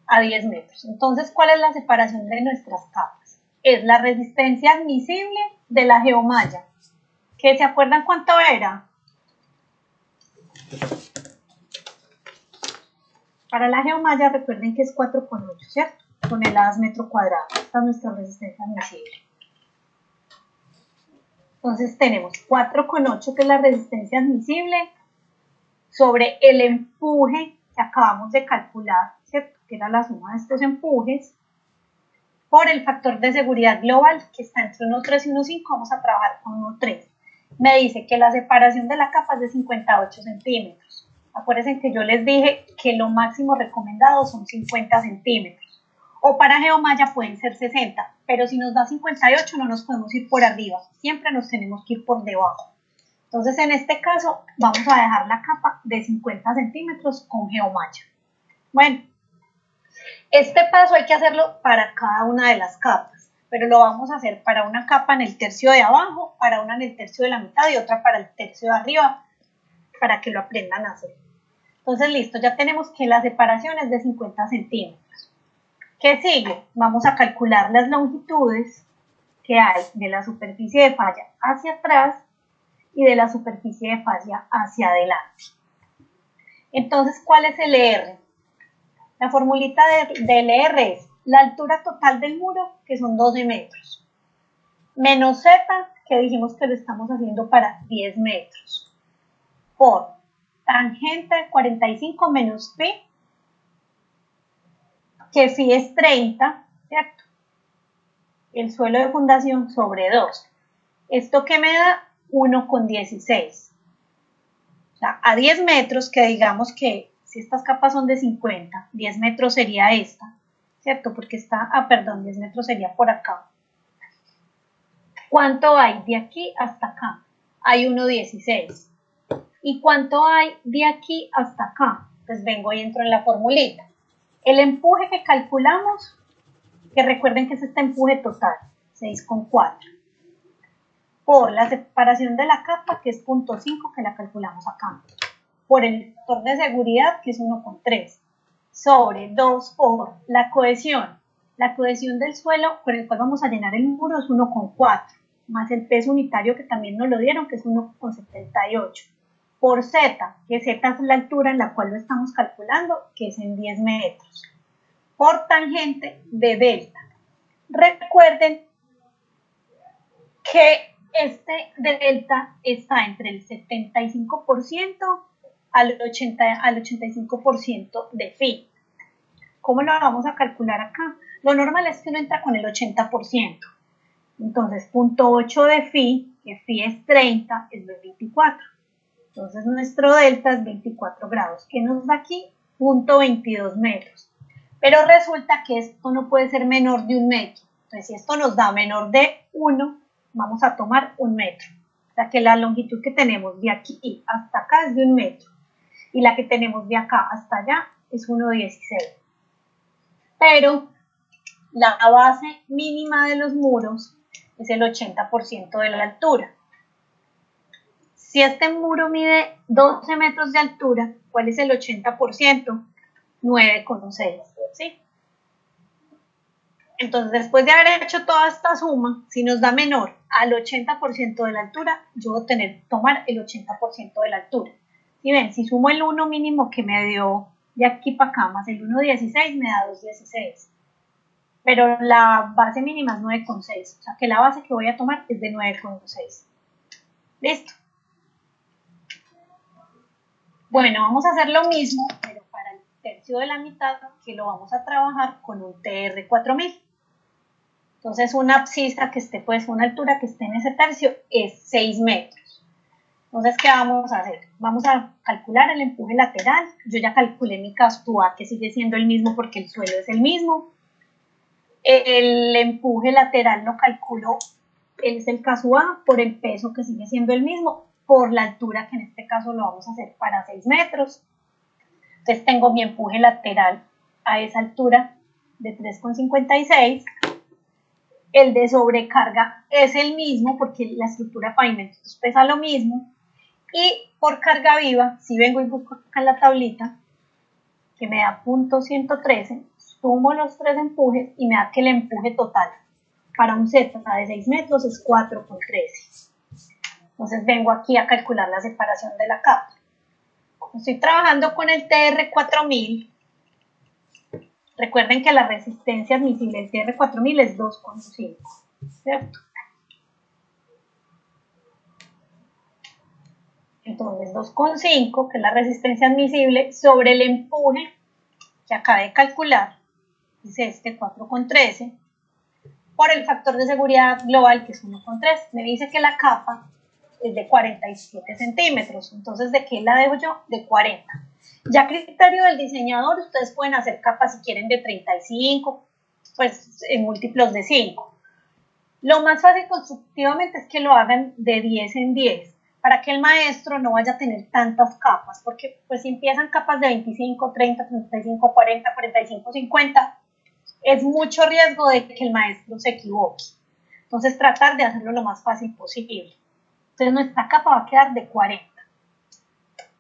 a 10 metros. Entonces, ¿cuál es la separación de nuestras capas? Es la resistencia admisible de la geomalla, que ¿se acuerdan cuánto era? Para la geomalla recuerden que es 4,8, ¿cierto? Toneladas metro cuadrado. Esta es nuestra resistencia admisible. Entonces tenemos 4,8, que es la resistencia admisible, sobre el empuje que acabamos de calcular, ¿cierto? Que era la suma de estos empujes, por el factor de seguridad global, que está entre 1,3 y 1,5, vamos a trabajar con 1,3. Me dice que la separación de la capa es de 58 centímetros. Acuérdense que yo les dije que lo máximo recomendado son 50 centímetros. O para geomalla pueden ser 60, pero si nos da 58 no nos podemos ir por arriba, siempre nos tenemos que ir por debajo. Entonces en este caso vamos a dejar la capa de 50 centímetros con geomalla. Bueno, este paso hay que hacerlo para cada una de las capas, pero lo vamos a hacer para una capa en el tercio de abajo, para una en el tercio de la mitad y otra para el tercio de arriba, para que lo aprendan a hacer. Entonces listo, ya tenemos que la separación es de 50 centímetros. ¿Qué sigue? Vamos a calcular las longitudes que hay de la superficie de falla hacia atrás y de la superficie de falla hacia adelante. Entonces, ¿cuál es el R? La formulita del R es la altura total del muro, que son 12 metros, menos Z, que dijimos que lo estamos haciendo para 10 metros, por tangente de 45 menos pi, que phi es 30, ¿cierto? El suelo de fundación sobre 2. ¿Esto qué me da? 1,16. O sea, a 10 metros, que digamos que si estas capas son de 50, 10 metros sería esta, ¿cierto? Porque está, 10 metros sería por acá. ¿Cuánto hay de aquí hasta acá? Hay 1,16. ¿Y cuánto hay de aquí hasta acá? Pues vengo y entro en la formulita. El empuje que calculamos, que recuerden que es este empuje total, 6,4, por la separación de la capa, que es 0,5, que la calculamos acá, por el factor de seguridad, que es 1,3, sobre 2 por la cohesión. La cohesión del suelo con el cual vamos a llenar el muro es 1,4, más el peso unitario que también nos lo dieron, que es 1,78. Por Z, que Z es la altura en la cual lo estamos calculando, que es en 10 metros, por tangente de delta. Recuerden que este de delta está entre el 75% al 85% de phi. ¿Cómo lo vamos a calcular acá? Lo normal es que uno entra con el 80%. Entonces, 0,8 de phi, que phi es 30, es de 24. Entonces nuestro delta es 24 grados, que nos da aquí 0,22 metros. Pero resulta que esto no puede ser menor de 1 metro. Entonces si esto nos da menor de 1, vamos a tomar 1 metro. O sea que la longitud que tenemos de aquí hasta acá es de 1 metro. Y la que tenemos de acá hasta allá es 1,16. Pero la base mínima de los muros es el 80% de la altura. Si este muro mide 12 metros de altura, ¿cuál es el 80%? 9,6, ¿sí? Entonces, después de haber hecho toda esta suma, si nos da menor al 80% de la altura, yo voy a tomar el 80% de la altura. Si ven, si sumo el 1 mínimo que me dio de aquí para acá, más el 1,16, me da 2,16. Pero la base mínima es 9,6, o sea que la base que voy a tomar es de 9,6. ¿Listo? Bueno, vamos a hacer lo mismo, pero para el tercio de la mitad, que lo vamos a trabajar con un TR4000. Entonces, una abscisa que esté, pues, una altura que esté en ese tercio es 6 metros. Entonces, ¿qué vamos a hacer? Vamos a calcular el empuje lateral. Yo ya calculé mi caso A, que sigue siendo el mismo porque el suelo es el mismo. El empuje lateral lo calculo, es el caso A, por el peso que sigue siendo el mismo, por la altura que en este caso lo vamos a hacer para 6 metros. Entonces tengo mi empuje lateral a esa altura de 3,56. El de sobrecarga es el mismo porque la estructura de pavimento pesa lo mismo. Y por carga viva, si vengo y busco acá en la tablita, que me da .113, sumo los 3 empujes y me da que el empuje total para un Z de 6 metros es 4,13. Entonces vengo aquí a calcular la separación de la capa. Estoy trabajando con el TR4000. Recuerden que la resistencia admisible del TR4000 es 2,5, ¿cierto? Entonces 2,5, que es la resistencia admisible, sobre el empuje que acabé de calcular, es este 4,13, por el factor de seguridad global, que es 1,3. Me dice que la capa es de 47 centímetros. Entonces, ¿de qué la dejo yo? De 40. Ya a criterio del diseñador, ustedes pueden hacer capas si quieren de 35, pues en múltiplos de 5. Lo más fácil constructivamente es que lo hagan de 10 en 10, para que el maestro no vaya a tener tantas capas, porque pues si empiezan capas de 25, 30, 35, 40, 45, 50, es mucho riesgo de que el maestro se equivoque. Entonces, tratar de hacerlo lo más fácil posible. Entonces, nuestra capa va a quedar de 40.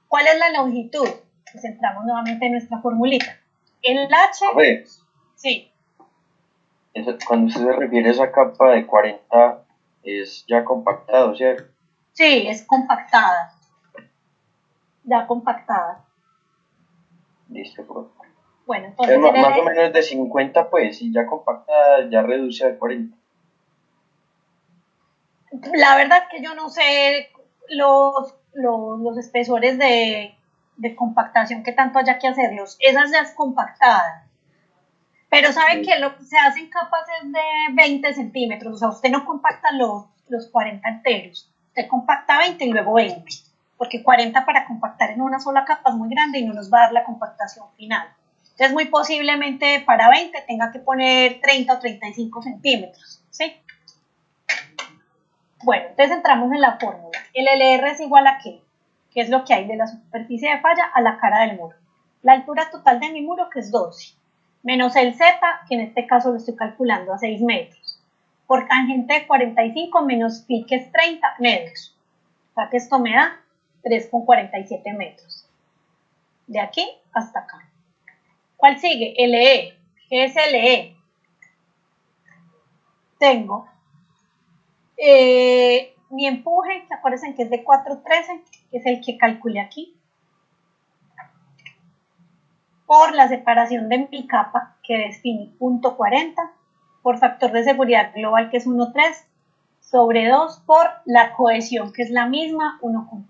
¿Cuál es la longitud? Pues entramos nuevamente en nuestra formulita. El H... A ver, sí. Cuando usted se refiere a esa capa de 40, es ya compactado, ¿cierto? Sí, es compactada. Ya compactada. Listo, pues. Bueno, entonces... Más o menos de 50, pues, y ya compactada, ya reduce a 40. La verdad que yo no sé los espesores de compactación que tanto haya que hacerlos. Esas ya es compactada. Pero saben que lo que se hacen capas es de 20 centímetros. O sea, usted no compacta los 40 enteros. Usted compacta 20 y luego 20. Porque 40 para compactar en una sola capa es muy grande y no nos va a dar la compactación final. Entonces, muy posiblemente para 20 tenga que poner 30 o 35 centímetros. ¿Sí? Bueno, entonces entramos en la fórmula. El LR es igual a ¿qué? ¿Qué es lo que hay de la superficie de falla a la cara del muro? La altura total de mi muro, que es 12, menos el Z, que en este caso lo estoy calculando a 6 metros, por tangente de 45 menos pi, que es 30 metros. O sea que esto me da 3,47 metros. De aquí hasta acá. ¿Cuál sigue? LE. ¿Qué es LE? Tengo mi empuje, que acuérdense que es de 4,13, que es el que calculé aquí, por la separación de mi capa, que define .40, por factor de seguridad global, que es 1,3, sobre 2 por la cohesión, que es la misma, 1,4,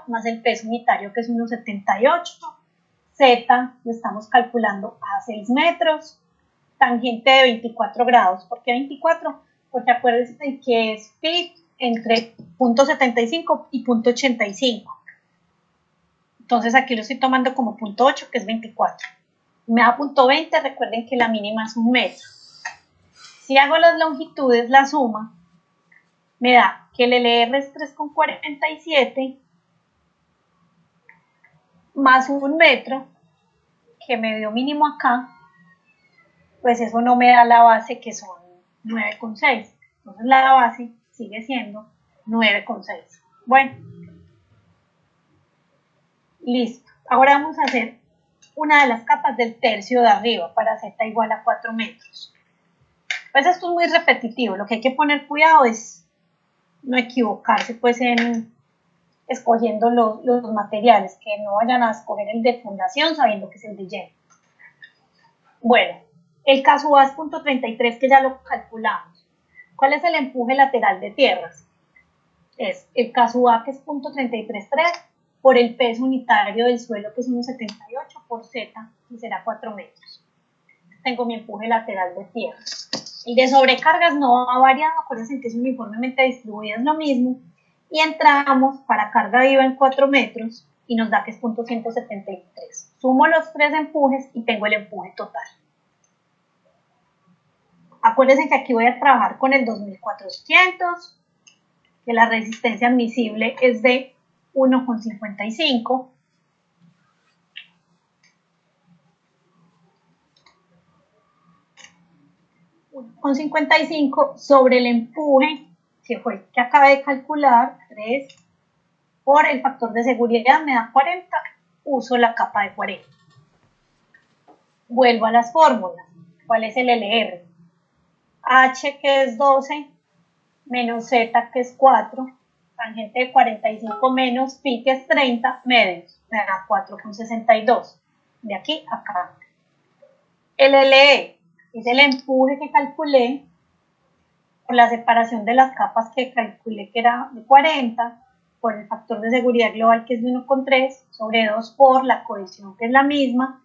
más el peso unitario, que es 1,78, Z lo estamos calculando a 6 metros, tangente de 24 grados. ¿Por qué 24? Porque acuérdense que es pi entre .75 y .85. Entonces aquí lo estoy tomando como .8, que es 24. Me da .20, recuerden que la mínima es 1 metro. Si hago las longitudes, la suma, me da que el LR es 3,47 más 1 metro, que me dio mínimo acá, pues eso no me da la base que son 9,6. Entonces la base sigue siendo 9,6. Bueno, listo. Ahora vamos a hacer una de las capas del tercio de arriba para z igual a 4 metros. Pues esto es muy repetitivo. Lo que hay que poner cuidado es no equivocarse pues en escogiendo los materiales, que no vayan a escoger el de fundación sabiendo que es el de lleno. Bueno, el caso A es .33 que ya lo calculamos. ¿Cuál es el empuje lateral de tierras? Es el caso A que es .333 por el peso unitario del suelo que es 1,78 por Z que será 4 metros. Tengo mi empuje lateral de tierra. El de sobrecargas no ha variado, acuérdense que es uniformemente distribuido, es lo mismo. Y entramos para carga viva en 4 metros y nos da que es .173. Sumo los 3 empujes y tengo el empuje total. Acuérdense que aquí voy a trabajar con el 2400, que la resistencia admisible es de 1,55. Con 55 sobre el empuje que fue el que acabé de calcular, 3 por el factor de seguridad me da 40, uso la capa de 40. Vuelvo a las fórmulas. ¿Cuál es el LR? H que es 12 menos Z que es 4, tangente de 45 menos pi que es 30 medios, me da 4,62. De aquí a acá. El LE es el empuje que calculé por la separación de las capas que calculé que era de 40, por el factor de seguridad global que es de 1,3, sobre 2 por la cohesión que es la misma,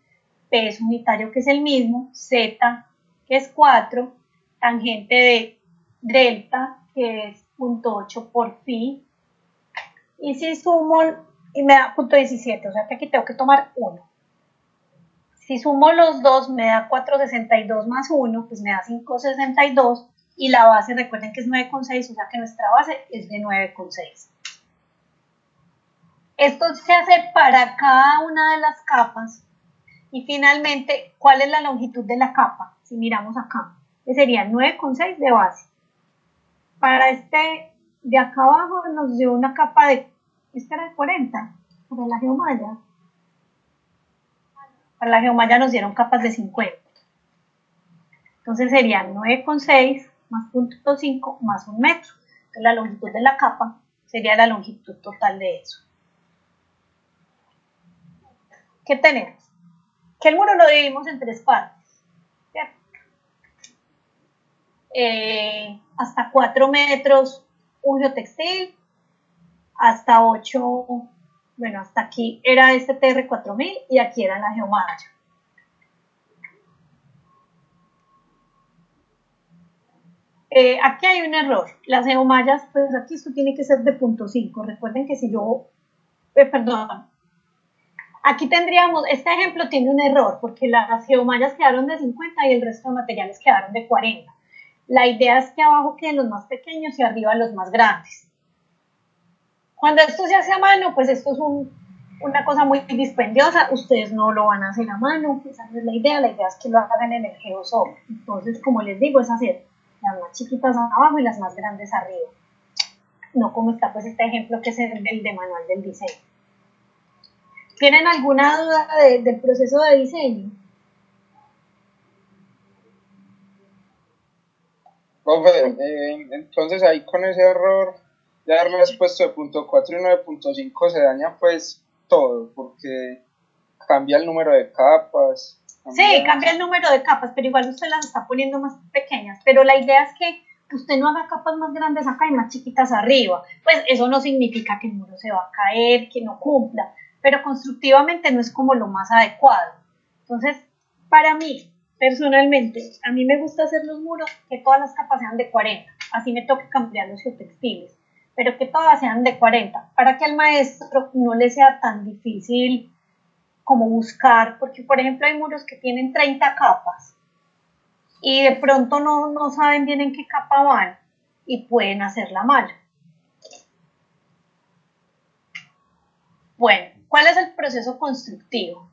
peso unitario que es el mismo, Z que es 4, tangente de delta que es 0,8 por phi, y si sumo, y me da 0,17, o sea que aquí tengo que tomar 1. Si sumo los dos me da 4,62 más 1, pues me da 5,62 y la base recuerden que es 9,6, o sea que nuestra base es de 9,6. Esto se hace para cada una de las capas y finalmente, ¿cuál es la longitud de la capa? Si miramos acá, que sería 9,6 de base. Para este de acá abajo nos dio una capa de, esta era de 40, para la geomalla. Para la geomalla nos dieron capas de 50. Entonces sería 9,6 más 0,5 más 1 metro. Entonces la longitud de la capa sería la longitud total de eso. ¿Qué tenemos? Que el muro lo dividimos en 3 partes. ¿Cierto? Hasta 4 metros un geotextil, hasta 8, bueno, hasta aquí era este TR4000 y aquí era la geomalla. Aquí hay un error. Las geomallas, pues aquí esto tiene que ser de 0,5. Recuerden que si yo, perdón, aquí tendríamos, este ejemplo tiene un error porque las geomallas quedaron de 50 y el resto de materiales quedaron de 40. La idea es que abajo queden los más pequeños y arriba los más grandes. Cuando esto se hace a mano, pues esto es una cosa muy dispendiosa, ustedes no lo van a hacer a mano, esa no es la idea es que lo hagan en el GeoSoft. Entonces, como les digo, es hacer las más chiquitas abajo y las más grandes arriba. No como está pues este ejemplo que es el de manual del diseño. ¿Tienen alguna duda del proceso de diseño? Entonces ahí con ese error de haberles puesto de 0,4 y no de 0,5 se daña pues todo, porque cambia el número de capas. Sí, cambia el número de capas, pero igual usted las está poniendo más pequeñas. Pero la idea es que usted no haga capas más grandes acá y más chiquitas arriba. Pues eso no significa que el muro se va a caer, que no cumpla, pero constructivamente no es como lo más adecuado. Entonces, para mí, personalmente, a mí me gusta hacer los muros que todas las capas sean de 40. Así me toca cambiar los geotextiles, pero que todas sean de 40, para que al maestro no le sea tan difícil como buscar, porque por ejemplo hay muros que tienen 30 capas y de pronto no saben bien en qué capa van y pueden hacerla mal. Bueno, ¿cuál es el proceso constructivo?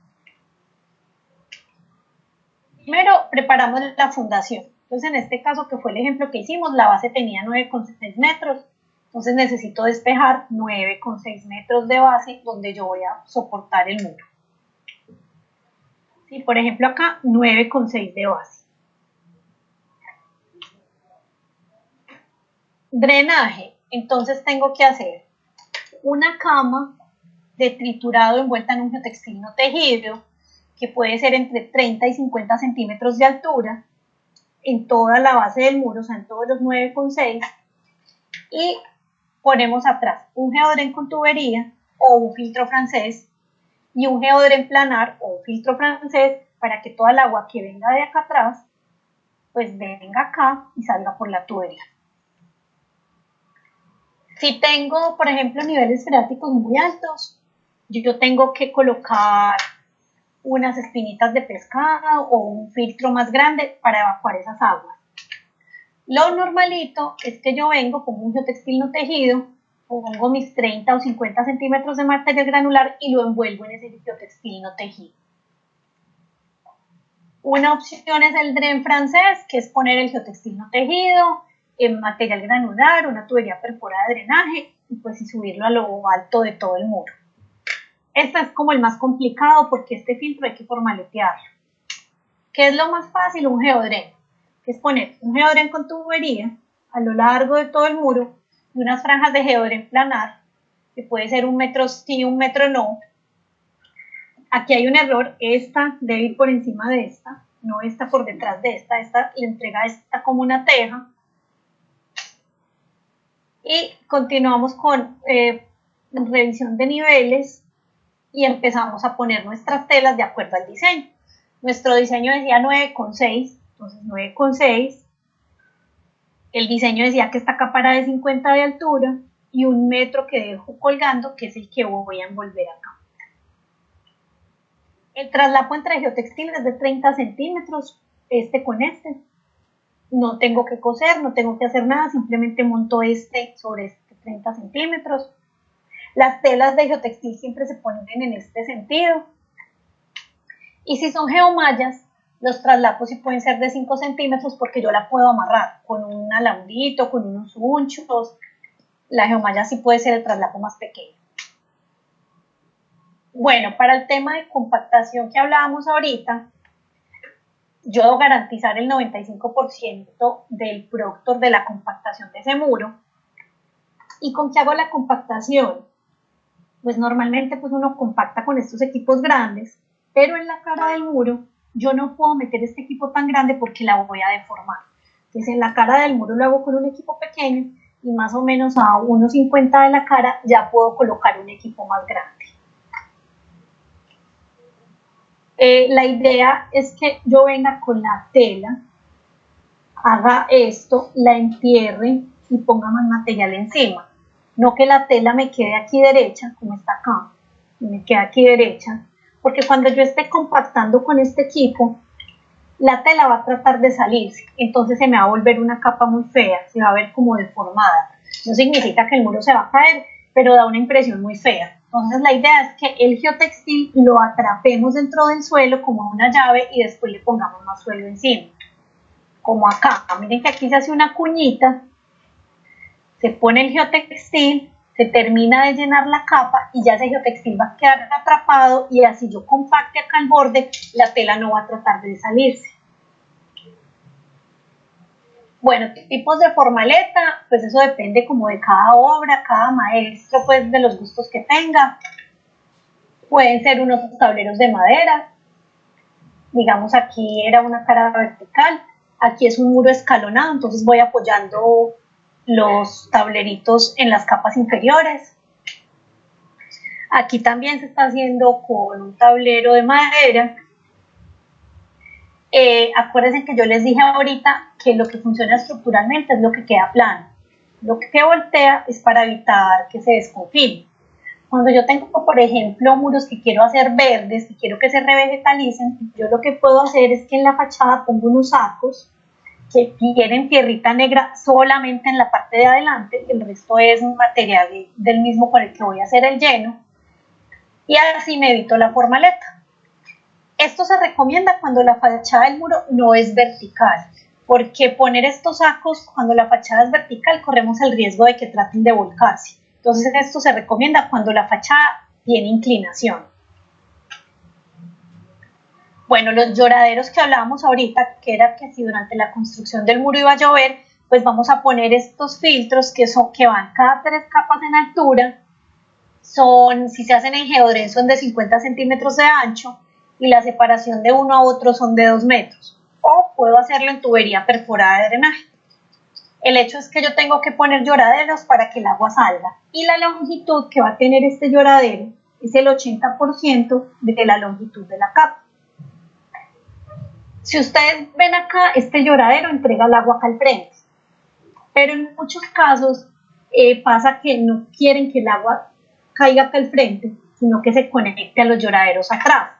Primero preparamos la fundación. Entonces, en este caso, que fue el ejemplo que hicimos, la base tenía 9,6 metros. Entonces necesito despejar 9,6 metros de base donde yo voy a soportar el muro. Sí, por ejemplo, acá 9,6 de base. Drenaje. Entonces tengo que hacer una cama de triturado envuelta en un geotextil no tejido, que puede ser entre 30 y 50 centímetros de altura, en toda la base del muro, o sea, en todos los 9,6, y ponemos atrás un geodren con tubería o un filtro francés y un geodren planar o un filtro francés para que toda el agua que venga de acá atrás, pues venga acá y salga por la tubería. Si tengo, por ejemplo, niveles freáticos muy altos, yo tengo que colocar unas espinitas de pescado o un filtro más grande para evacuar esas aguas. Lo normalito es que yo vengo con un geotextil no tejido, pongo mis 30 o 50 centímetros de material granular y lo envuelvo en ese geotextil no tejido. Una opción es el dren francés, que es poner el geotextil no tejido en material granular, una tubería perforada de drenaje y pues subirlo a lo alto de todo el muro. Este es como el más complicado porque este filtro hay que formaletearlo. ¿Qué es lo más fácil? Un geodren, que es poner un geodren con tubería a lo largo de todo el muro y unas franjas de geodren planar, que puede ser 1 metro sí, 1 metro no. Aquí hay un error, esta debe ir por encima de esta, no esta por detrás de esta le entrega esta como una teja. Y continuamos con revisión de niveles y empezamos a poner nuestras telas de acuerdo al diseño. Nuestro diseño decía 9,6, entonces 9,6. El diseño decía que esta capa era de 50 de altura y 1 metro que dejo colgando, que es el que voy a envolver acá. El traslapo entre geotextiles es de 30 centímetros, este con este. No tengo que coser, no tengo que hacer nada, simplemente monto este sobre este 30 centímetros. Las telas de geotextil siempre se ponen en este sentido. Y si son geomallas, los traslapos sí pueden ser de 5 centímetros porque yo la puedo amarrar con un alambrito, con unos unchos. La geomalla sí puede ser el traslapo más pequeño. Bueno, para el tema de compactación que hablábamos ahorita, yo debo garantizar el 95% del productor de la compactación de ese muro. ¿Y con qué hago la compactación? Pues normalmente pues uno compacta con estos equipos grandes, pero en la cara del muro yo no puedo meter este equipo tan grande porque la voy a deformar. Entonces en la cara del muro lo hago con un equipo pequeño y más o menos a 1,50 de la cara ya puedo colocar un equipo más grande. La idea es que yo venga con la tela, haga esto, la entierre y ponga más material encima. No que la tela me quede aquí derecha, como está acá, y me quede aquí derecha, porque cuando yo esté compactando con este equipo, la tela va a tratar de salirse, entonces se me va a volver una capa muy fea, se va a ver como deformada. No significa que el muro se va a caer, pero da una impresión muy fea. Entonces la idea es que el geotextil lo atrapemos dentro del suelo como una llave y después le pongamos más suelo encima. Como acá, miren que aquí se hace una cuñita, se pone el geotextil, se termina de llenar la capa y ya ese geotextil va a quedar atrapado y así yo compacte acá el borde, la tela no va a tratar de salirse. Bueno, tipos de formaleta, pues eso depende como de cada obra, cada maestro, pues de los gustos que tenga. Pueden ser unos tableros de madera, digamos aquí era una cara vertical, aquí es un muro escalonado, entonces voy apoyando los tableritos en las capas inferiores. Aquí también se está haciendo con un tablero de madera. Acuérdense que yo les dije ahorita que lo que funciona estructuralmente es lo que queda plano. Lo que voltea es para evitar que se desconfine. Cuando yo tengo, por ejemplo, muros que quiero hacer verdes, que quiero que se revegetalicen, yo lo que puedo hacer es que en la fachada pongo unos sacos que tienen tierrita negra solamente en la parte de adelante, el resto es un material del mismo con el que voy a hacer el lleno, y así me evito la formaleta. Esto se recomienda cuando la fachada del muro no es vertical, porque poner estos sacos cuando la fachada es vertical corremos el riesgo de que traten de volcarse. Entonces esto se recomienda cuando la fachada tiene inclinación. Bueno, los lloraderos que hablábamos ahorita, que era que si durante la construcción del muro iba a llover, pues vamos a poner estos filtros que van cada 3 capas en altura. Si se hacen en geodren, son de 50 centímetros de ancho y la separación de uno a otro son de 2 metros. O puedo hacerlo en tubería perforada de drenaje. El hecho es que yo tengo que poner lloraderos para que el agua salga. Y la longitud que va a tener este lloradero es el 80% de la longitud de la capa. Si ustedes ven acá, este lloradero entrega el agua acá al frente. Pero en muchos casos pasa que no quieren que el agua caiga acá al frente, sino que se conecte a los lloraderos atrás.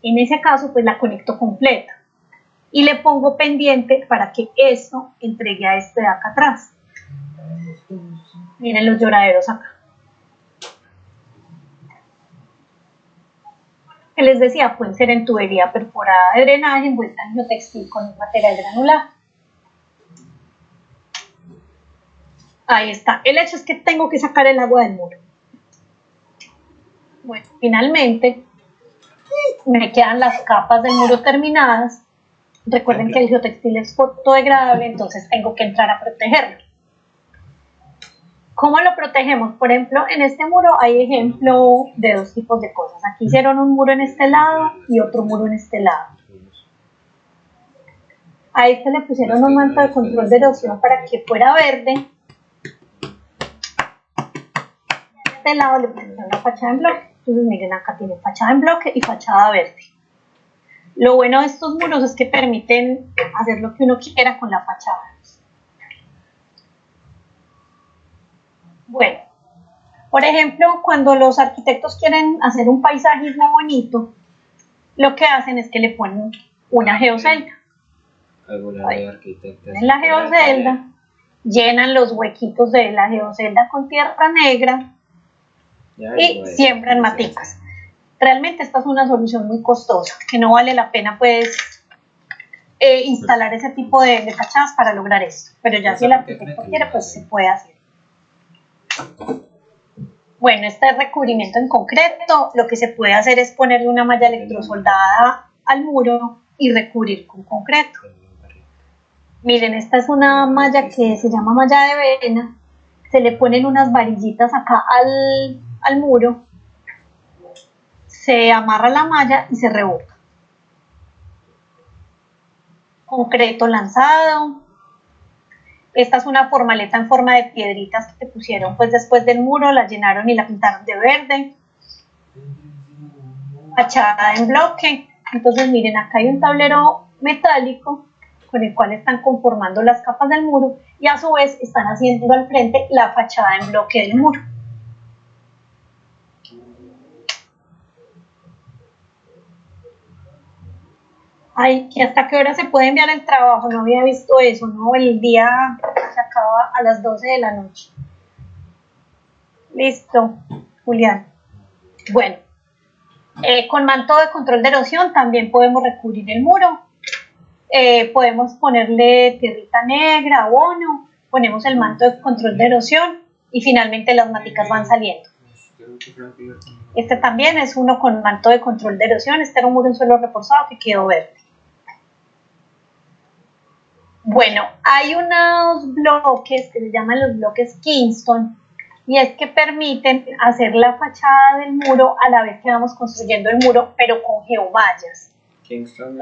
En ese caso, pues la conecto completa. Y le pongo pendiente para que esto entregue a este de acá atrás. Miren los lloraderos acá. Que les decía, pueden ser en tubería perforada de drenaje, envuelta en geotextil con material granular. Ahí está. El hecho es que tengo que sacar el agua del muro. Bueno, finalmente me quedan las capas del muro terminadas. Recuerden que el geotextil es fotodegradable, entonces tengo que entrar a protegerlo. ¿Cómo lo protegemos? Por ejemplo, en este muro hay ejemplo de 2 tipos de cosas. Aquí hicieron un muro en este lado y otro muro en este lado. A este le pusieron un manto de control de erosión para que fuera verde. A este lado le pusieron una fachada en bloque. Entonces miren, acá tiene fachada en bloque y fachada verde. Lo bueno de estos muros es que permiten hacer lo que uno quiera con la fachada. Bueno, por ejemplo, cuando los arquitectos quieren hacer un paisajismo bonito, lo que hacen es que le ponen una geocelda. En la geocelda llenan los huequitos de la geocelda con tierra negra y siembran maticas. Realmente esta es una solución muy costosa, que no vale la pena pues instalar ese tipo de fachadas para lograr esto. Pero ya si el arquitecto quiere, pues se puede hacer. Bueno, este recubrimiento en concreto, lo que se puede hacer es ponerle una malla electrosoldada al muro y recubrir con concreto. Miren, esta es una malla que se llama malla de vena. Se le ponen unas varillitas acá al muro. Se amarra la malla y se revoca. Concreto lanzado. Esta es una formaleta en forma de piedritas que pusieron pues después del muro, la llenaron y la pintaron de verde. Fachada en bloque. Entonces miren, acá hay un tablero metálico con el cual están conformando las capas del muro y a su vez están haciendo al frente la fachada en bloque del muro. Ay, ¿que hasta qué hora se puede enviar el trabajo? No había visto eso, ¿no? El día se acaba a las 12 de la noche. Listo, Julián. Bueno, con manto de control de erosión también podemos recubrir el muro. Podemos ponerle tierrita negra, abono, ponemos el manto de control de erosión y finalmente las maticas van saliendo. Este también es uno con manto de control de erosión. Este era un muro en suelo reforzado que quedó verde. Bueno, hay unos bloques que se llaman los bloques Kingston y es que permiten hacer la fachada del muro a la vez que vamos construyendo el muro, pero con geomallas.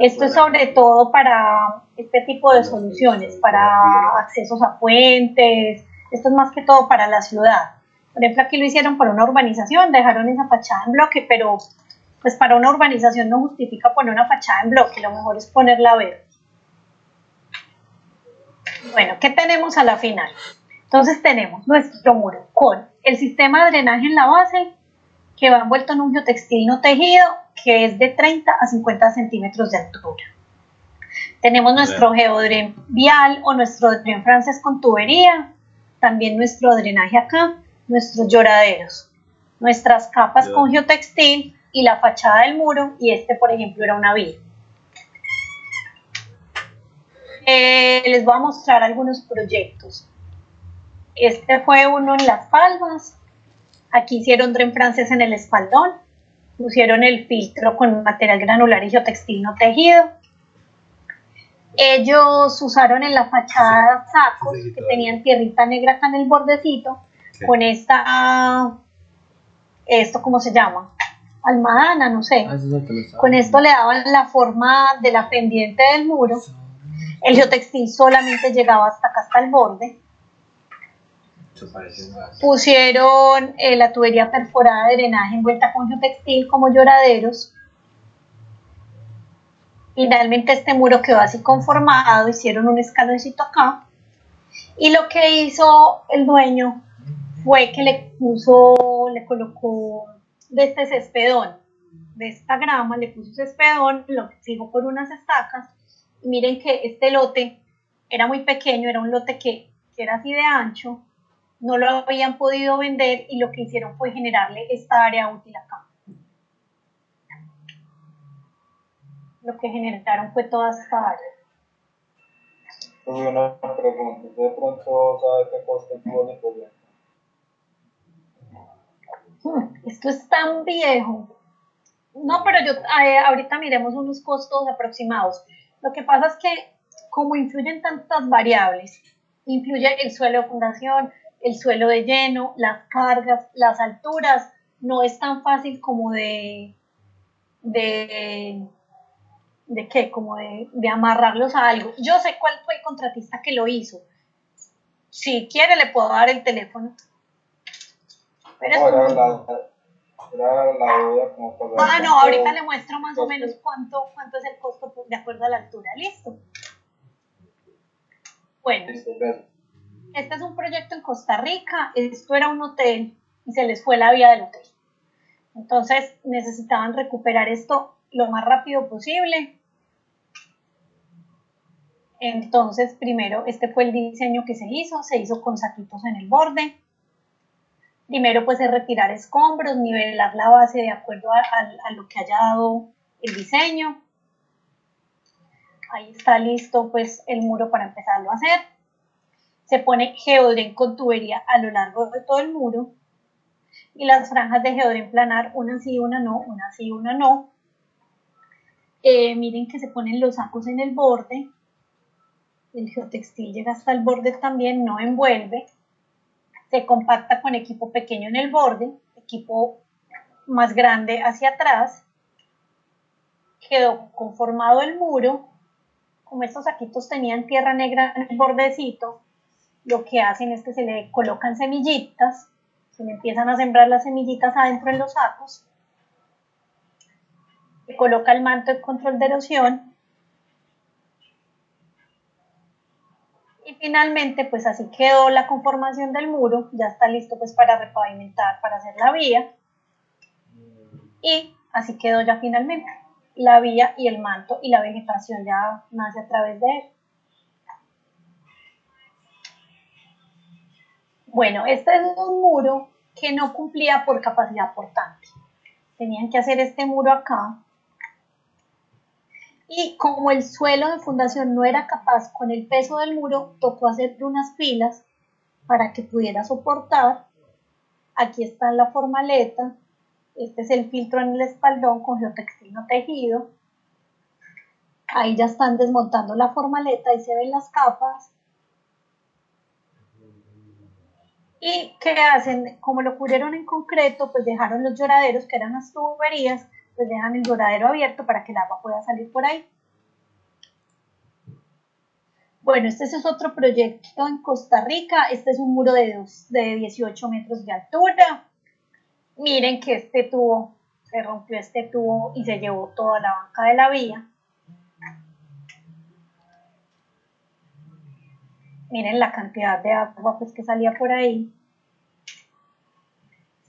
Esto es sobre todo para este tipo de soluciones, para accesos a puentes. Esto es más que todo para la ciudad. Por ejemplo, aquí lo hicieron para una urbanización, dejaron esa fachada en bloque, pero pues para una urbanización no justifica poner una fachada en bloque, lo mejor es ponerla verde. Bueno, ¿qué tenemos a la final? Entonces tenemos nuestro muro con el sistema de drenaje en la base, que va envuelto en un geotextil no tejido, que es de 30 a 50 centímetros de altura. Tenemos nuestro geodren vial o nuestro dren francés con tubería, también nuestro drenaje acá, nuestros lloraderos, nuestras capas con geotextil, y la fachada del muro, y este, por ejemplo, era una vía. Les voy a mostrar algunos proyectos. Este fue uno en Las Palmas. Aquí hicieron tren francés en el espaldón. Pusieron el filtro con material granular y geotextil no tejido. Ellos usaron en la fachada sacos que tenían tierrita negra acá en el bordecito, con esto ¿cómo se llama? Almadana, no sé. Con esto le daban la forma de la pendiente del muro. El geotextil solamente llegaba hasta acá, hasta el borde. Pusieron la tubería perforada de drenaje envuelta con geotextil como lloraderos. Finalmente este muro quedó así conformado, hicieron un escaloncito acá. Y lo que hizo el dueño fue que le colocó de este cespedón, de esta grama, le puso cespedón, lo fijó por unas estacas. Y miren que este lote era muy pequeño, era un lote que era así de ancho, no lo habían podido vender y lo que hicieron fue generarle esta área útil acá. Lo que generaron fue toda esta área. Tuve una pregunta, ¿de pronto sabe qué costo tuvo el proyecto? Esto es tan viejo. No, pero ahorita miremos unos costos aproximados. Lo que pasa es que como influyen tantas variables, influye el suelo de fundación, el suelo de lleno, las cargas, las alturas, no es tan fácil como de amarrarlos a algo. Yo sé cuál fue el contratista que lo hizo. Si quiere le puedo dar el teléfono. Pero era la duda como para no, ahorita le muestro más o menos cuánto es el costo de acuerdo a la altura. ¿Listo? Bueno, este es un proyecto en Costa Rica. Esto era un hotel y se les fue la vía del hotel. Entonces necesitaban recuperar esto lo más rápido posible. Entonces primero este fue el diseño que se hizo con saquitos en el borde. Primero pues es retirar escombros, nivelar la base de acuerdo a lo que haya dado el diseño. Ahí está listo pues el muro para empezarlo a hacer. Se pone geodren con tubería a lo largo de todo el muro y las franjas de geodren planar, una sí, una no, una sí, una no. Miren que se ponen los sacos en el borde. El geotextil llega hasta el borde también, no envuelve. Se compacta con equipo pequeño en el borde, equipo más grande hacia atrás. Quedó conformado el muro. Como estos saquitos tenían tierra negra en el bordecito, lo que hacen es que se le colocan semillitas, se le empiezan a sembrar las semillitas adentro en los sacos. Se coloca el manto de control de erosión. Y finalmente, pues así quedó la conformación del muro, ya está listo pues para repavimentar, para hacer la vía. Y así quedó ya finalmente la vía y el manto y la vegetación ya nace a través de él. Bueno, este es un muro que no cumplía por capacidad portante. Tenían que hacer este muro acá. Y como el suelo de fundación no era capaz con el peso del muro, tocó hacer unas pilas para que pudiera soportar. Aquí está la formaleta. Este es el filtro en el espaldón con geotextil no tejido. Ahí ya están desmontando la formaleta y se ven las capas. ¿Y qué hacen? Como lo cubrieron en concreto, pues dejaron los lloraderos, que eran las tuberías, pues dejan el lloradero abierto para que el agua pueda salir por ahí. Bueno, este es otro proyecto en Costa Rica. Este es un muro de 18 metros de altura. Miren que este tubo, se rompió este tubo y se llevó toda la banca de la vía. Miren la cantidad de agua pues, que salía por ahí.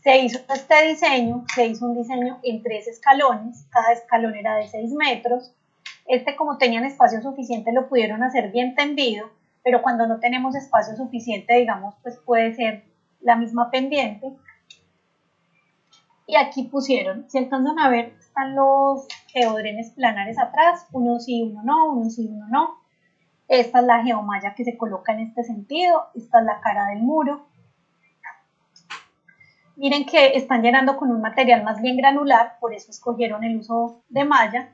Se hizo este diseño, se hizo un diseño en 3 escalones, cada escalón era de 6 metros. Este, como tenían espacio suficiente, lo pudieron hacer bien tendido, pero cuando no tenemos espacio suficiente, digamos, pues puede ser la misma pendiente. Y aquí pusieron, si alcanzan a ver, están los geodrenes planares atrás, uno sí, uno no, uno sí, uno no. Esta es la geomalla que se coloca en este sentido, esta es la cara del muro. Miren que están llenando con un material más bien granular, por eso escogieron el uso de malla.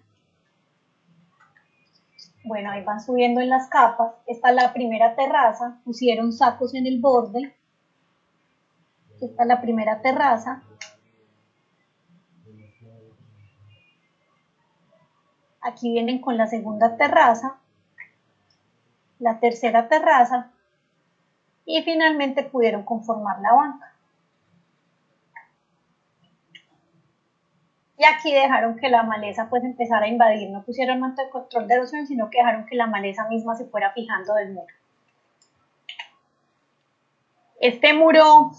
Bueno, ahí van subiendo en las capas. Esta es la primera terraza, pusieron sacos en el borde. Esta es la primera terraza. Aquí vienen con la segunda terraza, la tercera terraza y finalmente pudieron conformar la banca. Y aquí dejaron que la maleza pues empezara a invadir, no pusieron manto de control de erosión, sino que dejaron que la maleza misma se fuera fijando del muro. Este muro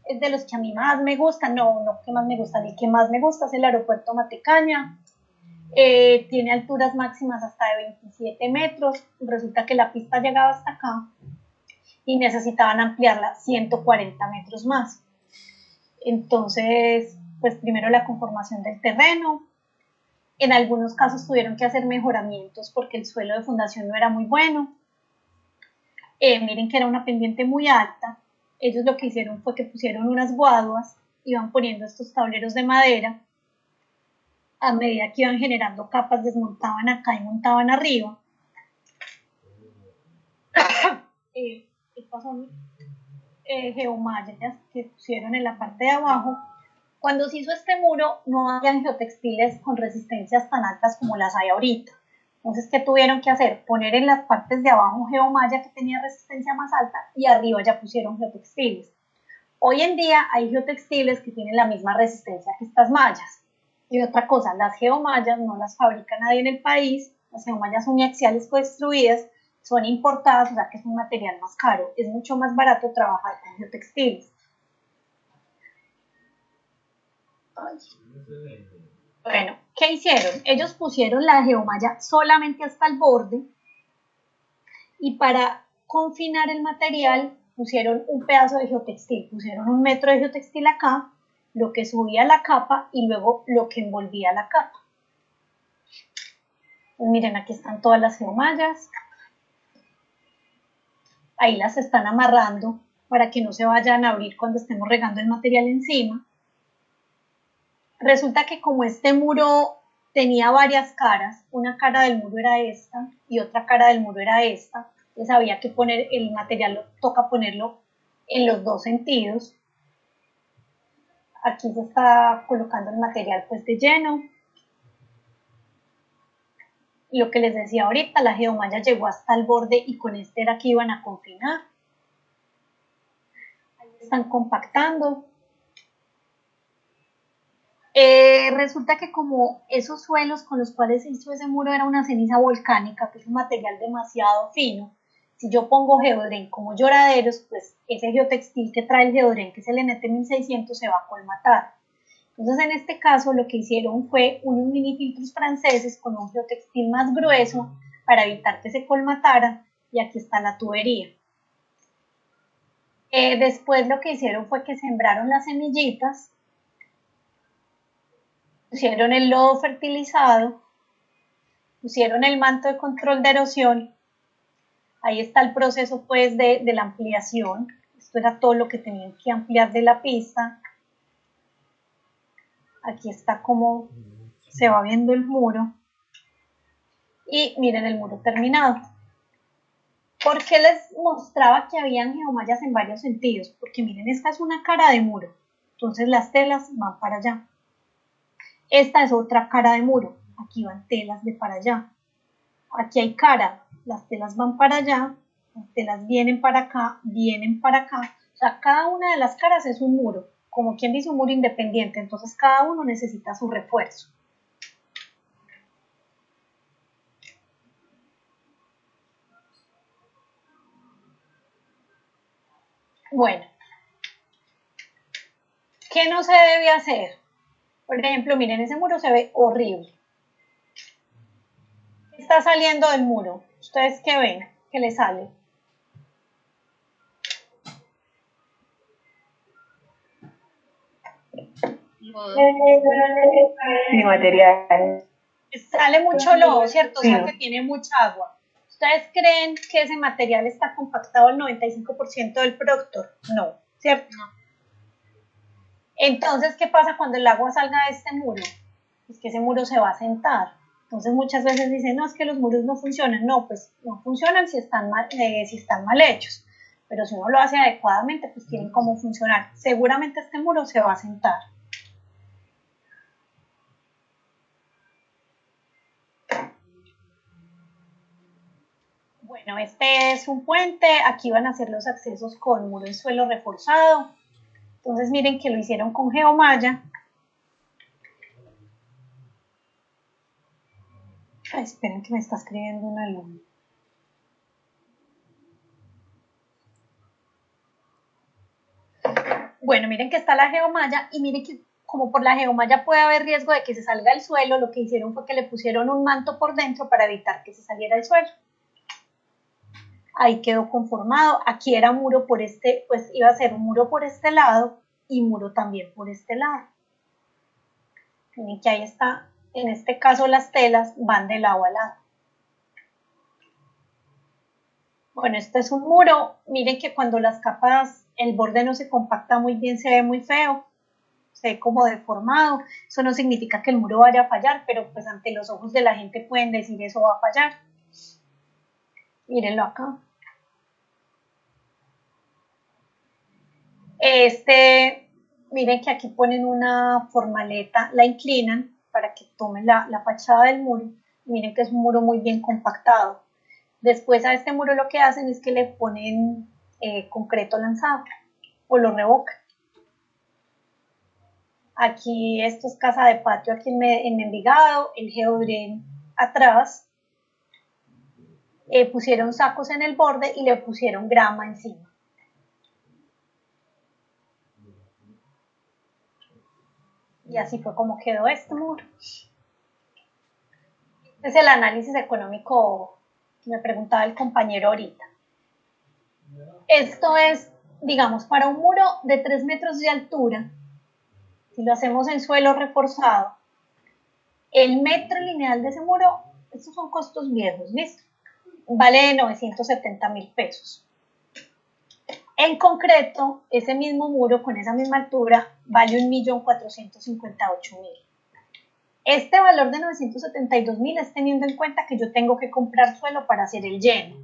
es de los que a mí más me gustan, no que más me gustan, el que más me gusta es el aeropuerto Matecaña. Tiene alturas máximas hasta de 27 metros, resulta que la pista llegaba hasta acá y necesitaban ampliarla 140 metros más. Entonces, pues primero la conformación del terreno, en algunos casos tuvieron que hacer mejoramientos porque el suelo de fundación no era muy bueno. Miren que era una pendiente muy alta, ellos lo que hicieron fue que pusieron unas guaduas, iban poniendo estos tableros de madera, a medida que iban generando capas desmontaban acá y montaban arriba. Estas son geomallas que pusieron en la parte de abajo. Cuando se hizo este muro no había geotextiles con resistencias tan altas como las hay ahorita. Entonces, ¿qué tuvieron que hacer? Poner en las partes de abajo geomalla que tenía resistencia más alta y arriba ya pusieron geotextiles. Hoy en día hay geotextiles que tienen la misma resistencia que estas mallas. Y otra cosa, las geomallas no las fabrica nadie en el país, las geomallas uniaxiales construidas son importadas, o sea que es un material más caro, es mucho más barato trabajar con geotextiles. Bueno, ¿qué hicieron? Ellos pusieron la geomalla solamente hasta el borde y para confinar el material pusieron un pedazo de geotextil, pusieron 1 metro de geotextil acá, lo que subía la capa y luego lo que envolvía la capa. Pues miren, aquí están todas las geomallas. Ahí las están amarrando para que no se vayan a abrir cuando estemos regando el material encima. Resulta que como este muro tenía varias caras, una cara del muro era esta y otra cara del muro era esta, entonces había que poner el material, toca ponerlo en los dos sentidos. Aquí se está colocando el material pues de lleno. Lo que les decía ahorita, la geomalla llegó hasta el borde y con este era que iban a confinar. Ahí están compactando. Resulta que como esos suelos con los cuales se hizo ese muro era una ceniza volcánica, que es un material demasiado fino, si yo pongo geodren como lloraderos, pues ese geotextil que trae el geodren, que es el NT 1600, se va a colmatar. Entonces en este caso lo que hicieron fue unos mini filtros franceses con un geotextil más grueso para evitar que se colmatara, y aquí está la tubería. Después lo que hicieron fue que sembraron las semillitas, pusieron el lodo fertilizado, pusieron el manto de control de erosión. Ahí está el proceso pues de la ampliación. Esto era todo lo que tenían que ampliar de la pista. Aquí está cómo se va viendo el muro. Y miren el muro terminado. ¿Por qué les mostraba que habían geomallas en varios sentidos? Porque miren, esta es una cara de muro. Entonces las telas van para allá. Esta es otra cara de muro, aquí van telas de para allá. Aquí hay cara, las telas van para allá, las telas vienen para acá, vienen para acá. O sea, cada una de las caras es un muro, como quien dice un muro independiente, entonces cada uno necesita su refuerzo. Bueno, ¿qué no se debe hacer? Por ejemplo, miren, ese muro se ve horrible. Está saliendo del muro. ¿Ustedes qué ven? ¿Qué le sale? Sí, material. Sale mucho lodo, ¿cierto? O sea Sí. que tiene mucha agua. ¿Ustedes creen que ese material está compactado al 95% del producto? No, ¿cierto? Entonces, ¿qué pasa cuando el agua salga de este muro? Es que ese muro se va a sentar. Entonces muchas veces dicen, no, es que los muros no funcionan. No, pues no funcionan si están mal hechos. Pero si uno lo hace adecuadamente, pues tienen cómo funcionar. Seguramente este muro se va a sentar. Bueno, este es un puente. Aquí van a ser los accesos con muro en suelo reforzado. Entonces miren que lo hicieron con geomalla. Ay, esperen que me está escribiendo un alumno. Bueno, miren que está la geomalla y miren que como por la geomalla puede haber riesgo de que se salga el suelo, lo que hicieron fue que le pusieron un manto por dentro para evitar que se saliera el suelo. Ahí quedó conformado. Aquí era muro por este, pues iba a ser un muro por este lado y muro también por este lado. Miren que ahí está. En este caso las telas van de lado a lado. Bueno, este es un muro. Miren que cuando las capas, el borde no se compacta muy bien, se ve muy feo. Se ve como deformado. Eso no significa que el muro vaya a fallar, pero pues ante los ojos de la gente pueden decir eso va a fallar. Mírenlo acá. Miren que aquí ponen una formaleta, la inclinan para que tomen la fachada del muro. Miren que es un muro muy bien compactado. Después a este muro lo que hacen es que le ponen concreto lanzado o lo revocan. Aquí esto es casa de patio aquí en Envigado, el geodren atrás. Pusieron sacos en el borde y le pusieron grama encima. Y así fue como quedó este muro. Este es el análisis económico que me preguntaba el compañero ahorita. Esto es, digamos, para un muro de 3 metros de altura, si lo hacemos en suelo reforzado, el metro lineal de ese muro, estos son costos viejos, ¿listo? Vale 970.000 pesos. En concreto, ese mismo muro con esa misma altura vale 1.458.000. Este valor de 972.000 es teniendo en cuenta que yo tengo que comprar suelo para hacer el lleno.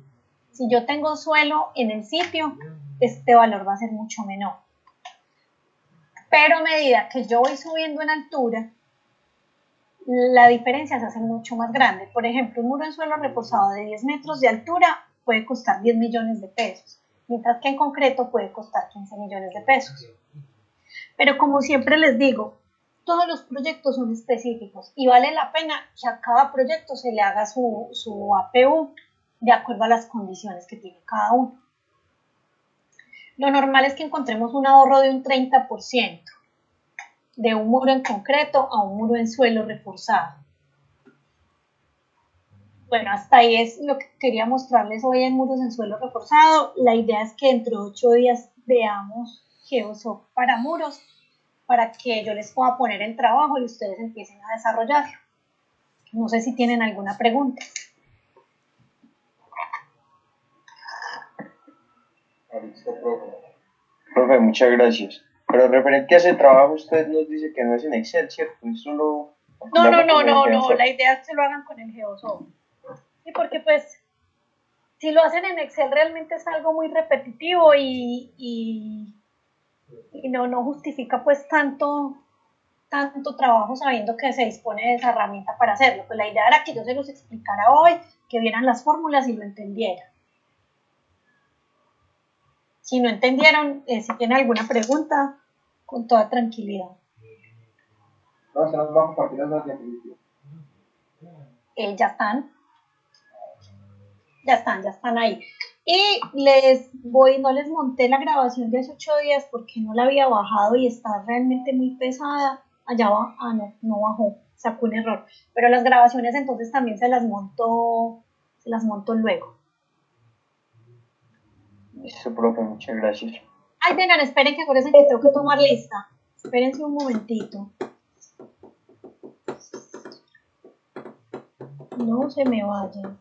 Si yo tengo suelo en el sitio, este valor va a ser mucho menor. Pero a medida que yo voy subiendo en altura, la diferencia se hace mucho más grande. Por ejemplo, un muro en suelo reforzado de 10 metros de altura puede costar 10 millones de pesos, mientras que en concreto puede costar 15 millones de pesos. Pero como siempre les digo, todos los proyectos son específicos y vale la pena que a cada proyecto se le haga su APU de acuerdo a las condiciones que tiene cada uno. Lo normal es que encontremos un ahorro de un 30% de un muro en concreto a un muro en suelo reforzado. Bueno, hasta ahí es lo que quería mostrarles hoy en muros en suelo reforzado. La idea es que dentro de 8 días veamos Geosoft para muros, para que yo les pueda poner el trabajo y ustedes empiecen a desarrollarlo. No sé si tienen alguna pregunta. Listo, profe. Profe, muchas gracias. Pero referente a ese trabajo, usted nos dice que no es en Excel, ¿cierto? Es solo... No, la idea es que lo hagan con el Geosoft. Sí, porque pues, si lo hacen en Excel realmente es algo muy repetitivo y no justifica pues tanto trabajo sabiendo que se dispone de esa herramienta para hacerlo. Pues la idea era que yo se los explicara hoy, que vieran las fórmulas y lo entendieran. Si no entendieron, si tienen alguna pregunta, con toda tranquilidad. No, se nos va a compartir las diapositivas. Ya están ahí. Y no les monté la grabación de hace 8 días porque no la había bajado y está realmente muy pesada. Allá va, no bajó, sacó un error. Pero las grabaciones entonces también se las monto luego. Listo, profe, muchas gracias. Ay, vengan, esperen que acuérdense que tengo que tomar lista. Espérense un momentito. No se me vayan.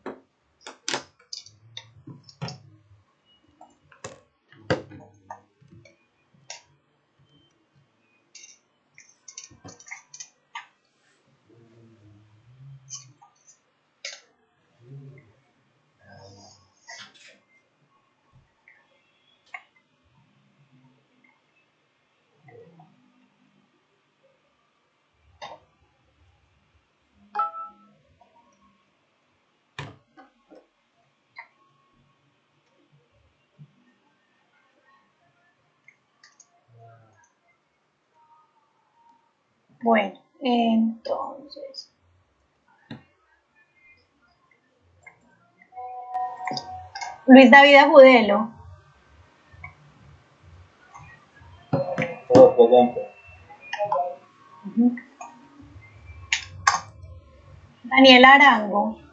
Bueno, entonces. Luis David Agudelo. Todo presente. Daniel Arango.